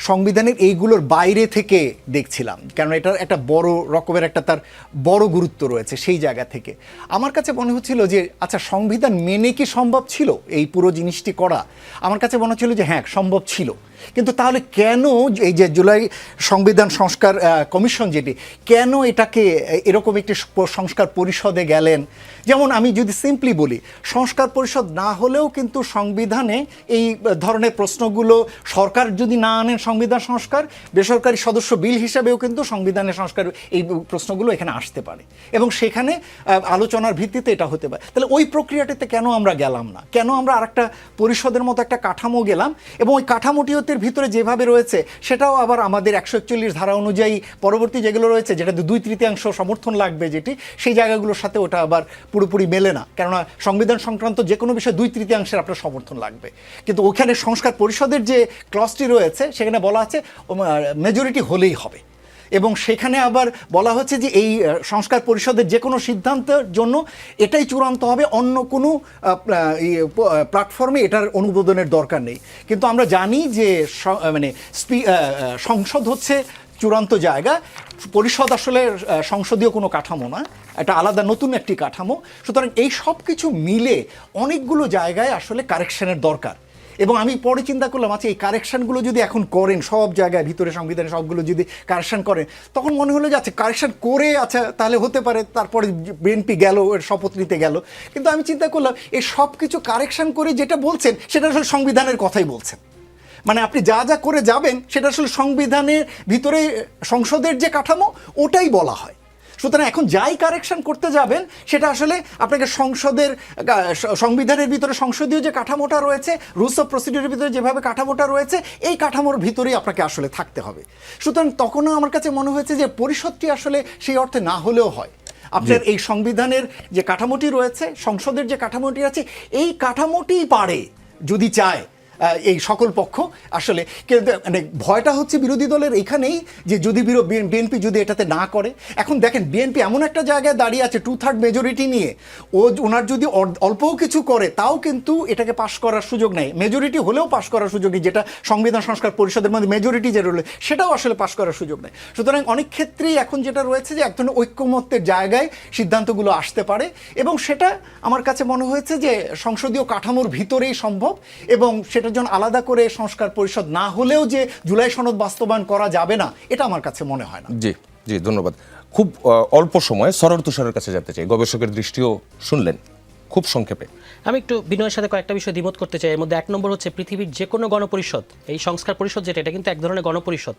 সংবিধানের এইগুলোর বাইরে থেকে দেখছিলাম, কারণ এটার একটা বড় রকমের একটা তার বড় গুরুত্ব রয়েছে। সেই জায়গা থেকে আমার কাছে মনে হচ্ছিল যে আচ্ছা, সংবিধান মেনে কি সম্ভব ছিল এই পুরো জিনিসটি করা? আমার কাছে মনে হচ্ছিল যে হ্যাঁ, সম্ভব ছিল। কিন্তু তাহলে কেন এই যে জুলাই সংবিধান সংস্কার কমিশন যেটি, কেন এটাকে এরকম একটি সংস্কার পরিষদে গেলেন? যেমন আমি যদি সিম্পলি বলি, সংস্কার পরিষদ না হলেও কিন্তু সংবিধানে এই ধরনের প্রশ্নগুলো সরকার যদি না আনেন সংবিধান সংস্কার, বেসরকারি সদস্য বিল হিসাবেও কিন্তু সংবিধানের সংস্কার এই প্রশ্নগুলো এখানে আসতে পারে এবং সেখানে আলোচনার ভিত্তিতে এটা হতে পারে। তাহলে ওই প্রক্রিয়াটিতে কেন আমরা গেলাম না? কেন আমরা আরেকটা পরিষদের মতো একটা কাঠামো গেলাম এবং ওই কাঠামোটিও শরতের ভিতরে যেভাবে রয়েছে সেটাও আবার আমাদের 141 ধারা অনুযায়ী পরবর্তী যেগুলো রয়েছে, যেটাতে 2/3 সমর্থন লাগবে, যেটি সেই জায়গাগুলোর সাথে ওটা আবার পুরোপুরি মেলে না, কেননা সংবিধান সংক্রান্ত যে কোনো বিষয়ে 2/3 আপনার সমর্থন লাগবে। কিন্তু ওখানে সংস্কার পরিষদের যে ক্লজটি রয়েছে সেখানে বলা আছে মেজরিটি হলেই হবে, এবং সেখানে আবার বলা হচ্ছে যে এই সংস্কার পরিষদের যে কোনো সিদ্ধান্তের জন্য এটাই চূড়ান্ত হবে, অন্য কোনো প্ল্যাটফর্মে এটার অনুমোদনের দরকার নেই। কিন্তু আমরা জানি যে মানে সংসদ হচ্ছে চূড়ান্ত জায়গা, পরিষদ আসলে সংসদীয় কোনো কাঠামো না, এটা আলাদা নতুন একটি কাঠামো। সুতরাং এই সব কিছু মিলে অনেকগুলো জায়গায় আসলে কারেকশনের দরকার। এবং আমি পরে চিন্তা করলাম, আচ্ছা এই কারেকশানগুলো যদি এখন করেন সব জায়গায় ভিতরে সংবিধানে সবগুলো যদি কারেকশান করেন, তখন মনে হলো যে আচ্ছা কারেকশান করে আচ্ছা তাহলে হতে পারে, তারপরে বিএনপি গেল এর শপথ নিতে গেল। কিন্তু আমি চিন্তা করলাম এই সব কিছু কারেকশান করে যেটা বলছেন সেটা আসলে সংবিধানের কথাই বলছেন, মানে আপনি যা যা করে যাবেন সেটা আসলে সংবিধানের ভিতরে সংসদের যে কাঠামো ওটাই বলা হয়। সুতরাং এখন যাই কারেকশন করতে যাবেন সেটা আসলে আপনাকে সংবিধানের ভিতরে সংসদীয় যে কাঠামোটা রয়েছে, রুলস অফ প্রসিডিউরের ভিতরে যেভাবে কাঠামোটা রয়েছে এই কাঠামোর ভিতরেই আপনাকে আসলে থাকতে হবে। সুতরাং তখনও আমার কাছে মনে হয়েছে যে পরিষদটি আসলে সেই অর্থে না হলেও হয়। আপনার এই সংবিধানের যে কাঠামোটি রয়েছে, সংসদের যে কাঠামোটি আছে, এই কাঠামোটিই পারে যদি চায় এই সকল পক্ষ আসলে। মানে ভয়টা হচ্ছে বিরোধী দলের এইখানেই যে যদি বিএনপি যদি এটাতে না করে। এখন দেখেন বিএনপি এমন একটা জায়গায় দাঁড়িয়ে আছে 2/3 মেজরিটি নিয়ে, ওনার যদি অল্পও কিছু করে তাও কিন্তু এটাকে পাশ করার সুযোগ নেই, মেজরিটি হলেও পাশ করার সুযোগ নেই, যেটা সংবিধান সংস্কার পরিষদের মধ্যে মেজরিটি যে রয়েছে সেটাও আসলে পাশ করার সুযোগ নেই। সুতরাং অনেক ক্ষেত্রেই এখন যেটা রয়েছে যে এক ধরনের ঐক্যমত্যের জায়গায় সিদ্ধান্তগুলো আসতে পারে, এবং সেটা আমার কাছে মনে হয়েছে যে সংসদীয় কাঠামোর ভিতরেই সম্ভব, এবং সেটা জন্য আলাদা করে সংস্কার পরিষদ না হলেও যে জুলাই সনদ বাস্তবায়ন করা যাবে না, এটা আমার কাছে মনে হয় না। জি জি, ধন্যবাদ। খুব অল্প সময়ে সরোর তুষারের কাছে যেতে চাই, গবেষকের দৃষ্টিও শুনলেন, খুব সংক্ষেপে। আমি একটু বিনয়ের সাথে কয়েকটা বিষয় দ্বিমত করতে চাই। এর মধ্যে 1 নম্বর হচ্ছে পৃথিবীর যে কোনো গণপরিষদ, এই সংস্কার পরিষদ যেটা, এটা কিন্তু এক ধরনের গণপরিষদ,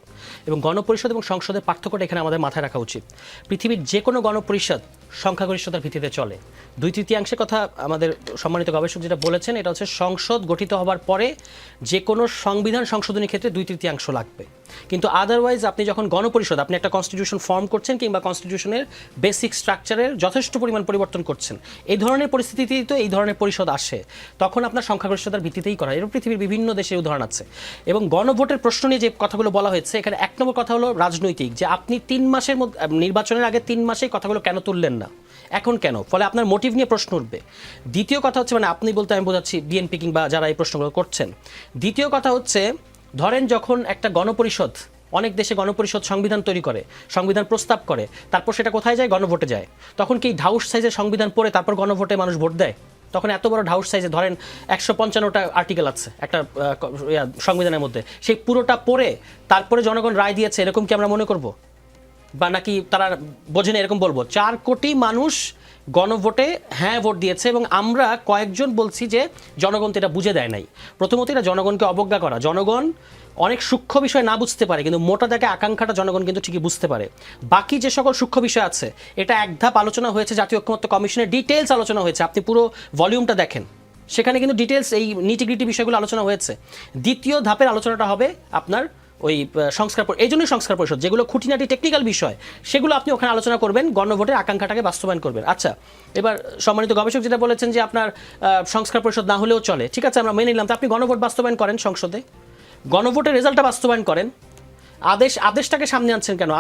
এবং গণপরিষদ এবং সংসদের পার্থক্যটা এখানে আমাদের মাথায় রাখা উচিত। পৃথিবীর যে কোনো গণপরিষদ সংখ্যাগরিষ্ঠতার ভিত্তিতে চলে। 2/3 কথা আমাদের সম্মানিত গবেষক যেটা বলেছেন, এটা হচ্ছে সংসদ গঠিত হবার পরে যে কোনো সংবিধান সংশোধনী ক্ষেত্রে 2/3 লাগবে। কিন্তু আদারওয়াইজ আপনি যখন গণপরিষদ, আপনি একটা কনস্টিটিউশন ফর্ম করছেন কিংবা কনস্টিটিউশনের বেসিক স্ট্রাকচারের যথেষ্ট পরিমাণ পরিবর্তন করছেন, এই ধরনের পরিস্থিতিতেই তো এই ধরনের পরিষদ আসে, তখন আপনার সংখ্যাগরিষ্ঠতার ভিত্তিতেই করা। এরকম পৃথিবীর বিভিন্ন দেশের উদাহরণ আছে। এবং গণভোটের প্রশ্ন নিয়ে যে কথাগুলো বলা হয়েছে, এখানে 1 নম্বর কথা হলো রাজনৈতিক, যে আপনি 3 মাসের মধ্যে, নির্বাচনের আগে 3 মাসেই কথাগুলো কেন তুললেন না, এখন কেন, ফলে আপনার মোটিভ নিয়ে প্রশ্ন উঠবে। দ্বিতীয় কথা হচ্ছে, মানে আপনি বলতে আমি বোঝাচ্ছি বিএনপি কিংবা যারা এই প্রশ্নগুলো করছেন। দ্বিতীয় কথা হচ্ছে, ধরেন যখন একটা গণপরিষদ, অনেক দেশে গণপরিষদ সংবিধান তৈরি করে, সংবিধান প্রস্তাব করে, তারপর সেটা কোথায় যায়, গণভোটে যায়। তখন কি ঢাউস সাইজের সংবিধান পড়ে তারপর গণভোটে মানুষ ভোট দেয়? তখন এত বড় ঢাউস সাইজে, ধরেন 155টা আর্টিকেল আছে একটা সংবিধানের মধ্যে, সেই পুরোটা পড়ে তারপরে জনগণ রায় দিয়েছে, এরকম কি আমরা মনে করব? বা নাকি তারা বোঝেন এরকম বলবো? 4 কোটি মানুষ গণভোটে হ্যাঁ ভোট দিয়েছে, এবং আমরা কয়েকজন বলছি যে জনগণ তো এটা বুঝে দেয় নাই। প্রথমত এটা জনগণকে অবজ্ঞা করা। জনগণ অনেক সূক্ষ্ম বিষয় না বুঝতে পারে, কিন্তু মোটা দাগে আকাঙ্ক্ষাটা জনগণ কিন্তু ঠিকই বুঝতে পারে। বাকি যে সকল সূক্ষ্ম বিষয় আছে, এটা এক ধাপ আলোচনা হয়েছে জাতীয় ঐক্যমত্য কমিশনের, ডিটেলস আলোচনা হয়েছে। আপনি পুরো ভলিউমটা দেখেন, সেখানে কিন্তু ডিটেলস এই নিটিগ্রিটি বিষয়গুলো আলোচনা হয়েছে। দ্বিতীয় ধাপের আলোচনাটা হবে আপনার ওই এই জন্যই সংস্কার পরিষদ, যেগুলো খুঁটিনাটি টেকনিক্যাল বিষয় সেগুলো আপনি ওখানে আলোচনা করবেন, গণভোটের আকাঙ্ক্ষাটাকে বাস্তবায়ন করবেন। আচ্ছা, এবার সম্মানিত গবেষক যেটা বলেছেন যে আপনার সংস্কার পরিষদ না হলেও চলে, ঠিক আছে, আমরা মেনে নিলাম। তো আপনি গণভোট বাস্তবায়ন করেন, সংসদে গণভোটের রেজাল্টটা বাস্তবায়ন করেন। আদেশটাকে সামনে আনছেন কেন?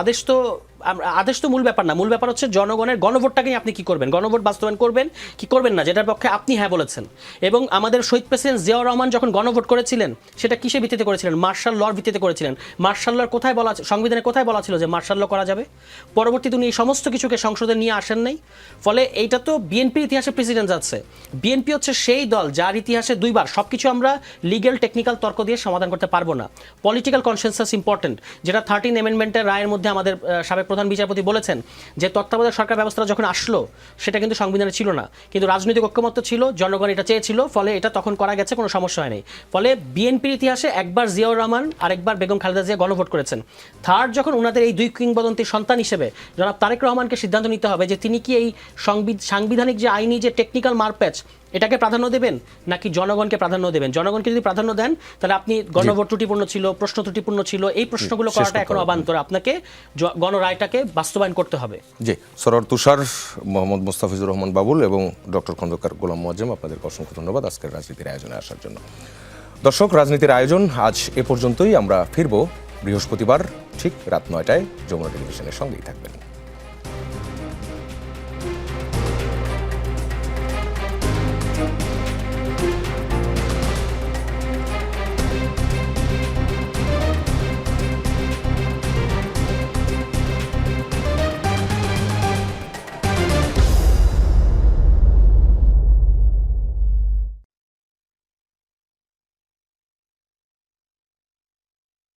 আদেশ তো মূল ব্যাপার না, মূল ব্যাপার হচ্ছে জনগণের গণভোটটাকেই আপনি কি করবেন, গণভোট বাস্তবায়ন করবেন কি করবেন না, যেটার পক্ষে আপনি হ্যাঁ বলেছেন। এবং আমাদের শহীদ প্রেসিডেন্ট জিয়াউর রহমান যখন গণভোট করেছিলেন, সেটা কিসের ভিত্তিতে করেছিলেন? মার্শাল লর ভিত্তিতে করেছিলেন। মার্শাল লর কোথায় বলা, সংবিধানে কোথায় বলা ছিল যে মার্শাল ল করা যাবে? পরবর্তীতে উনি এই সমস্ত কিছুকে সংসদে নিয়ে আসেন নাই। ফলে এইটা তো বিএনপির ইতিহাসে প্রেসিডেন্ট আছে। বিএনপি হচ্ছে সেই দল যার ইতিহাসে 2 বার সবকিছু আমরা লিগ্যাল টেকনিক্যাল তর্ক দিয়ে সমাধান করতে পারবো না। পলিটিক্যাল কনসেনসাস ইম্পর্টেন্ট, যেটা 13 অ্যামেন্ডমেন্টের রায়ের মধ্যে আমাদের সাবেক প্রধান বিচারপতি বলেছেন যে তত্ত্বাবধায়ক সরকার ব্যবস্থা যখন আসলো সেটা কিন্তু সংবিধানে ছিল না, কিন্তু রাজনৈতিক ঐক্যমত্য ছিল, জনগণ এটা চেয়েছিল, ফলে এটা তখন করা গেছে, কোনো সমস্যা হয়নি। ফলে বিএনপির ইতিহাসে একবার জিয়াউর রহমান আরেকবার বেগম খালেদা জিয়া গণভোট করেছেন। থার্ড যখন ওনাদের এই 2 কিংবদন্তির সন্তান হিসেবে জনাব তারেক রহমানকে সিদ্ধান্ত নিতে হবে যে তিনি কি এই সাংবিধানিক যে আইনি যে টেকনিক্যাল মারপ্যাচ এটাকে প্রাধান্য দেবেন নাকি জনগণকে প্রাধান্য দেবেন? জনগণকে যদি প্রাধান্য দেন তাহলে আপনি গণভোট ত্রুটিপূর্ণ ছিল, প্রশ্ন ত্রুটিপূর্ণ ছিল, এই প্রশ্নগুলো শেষ করাটা করতে এখন হবে। অবান্তর। আপনাকে গণরায়টাকে বাস্তবায়ন করতে হবে। জি, সরোয়ার তুষার, মোহাম্মদ মোস্তাফিজুর রহমান বাবুল এবং ডক্টর খন্দকার গোলাম মোয়াজ্জেম, আপনাদেরকে অসংখ্য ধন্যবাদ আজকের রাজনীতির আয়োজনে আসার জন্য। দর্শক, রাজনীতির আয়োজন আজ এ পর্যন্তই। আমরা ফিরব বৃহস্পতিবার ঠিক রাত 9টায়। যমুনা টেলিভিশনের সঙ্গেই থাকবেন।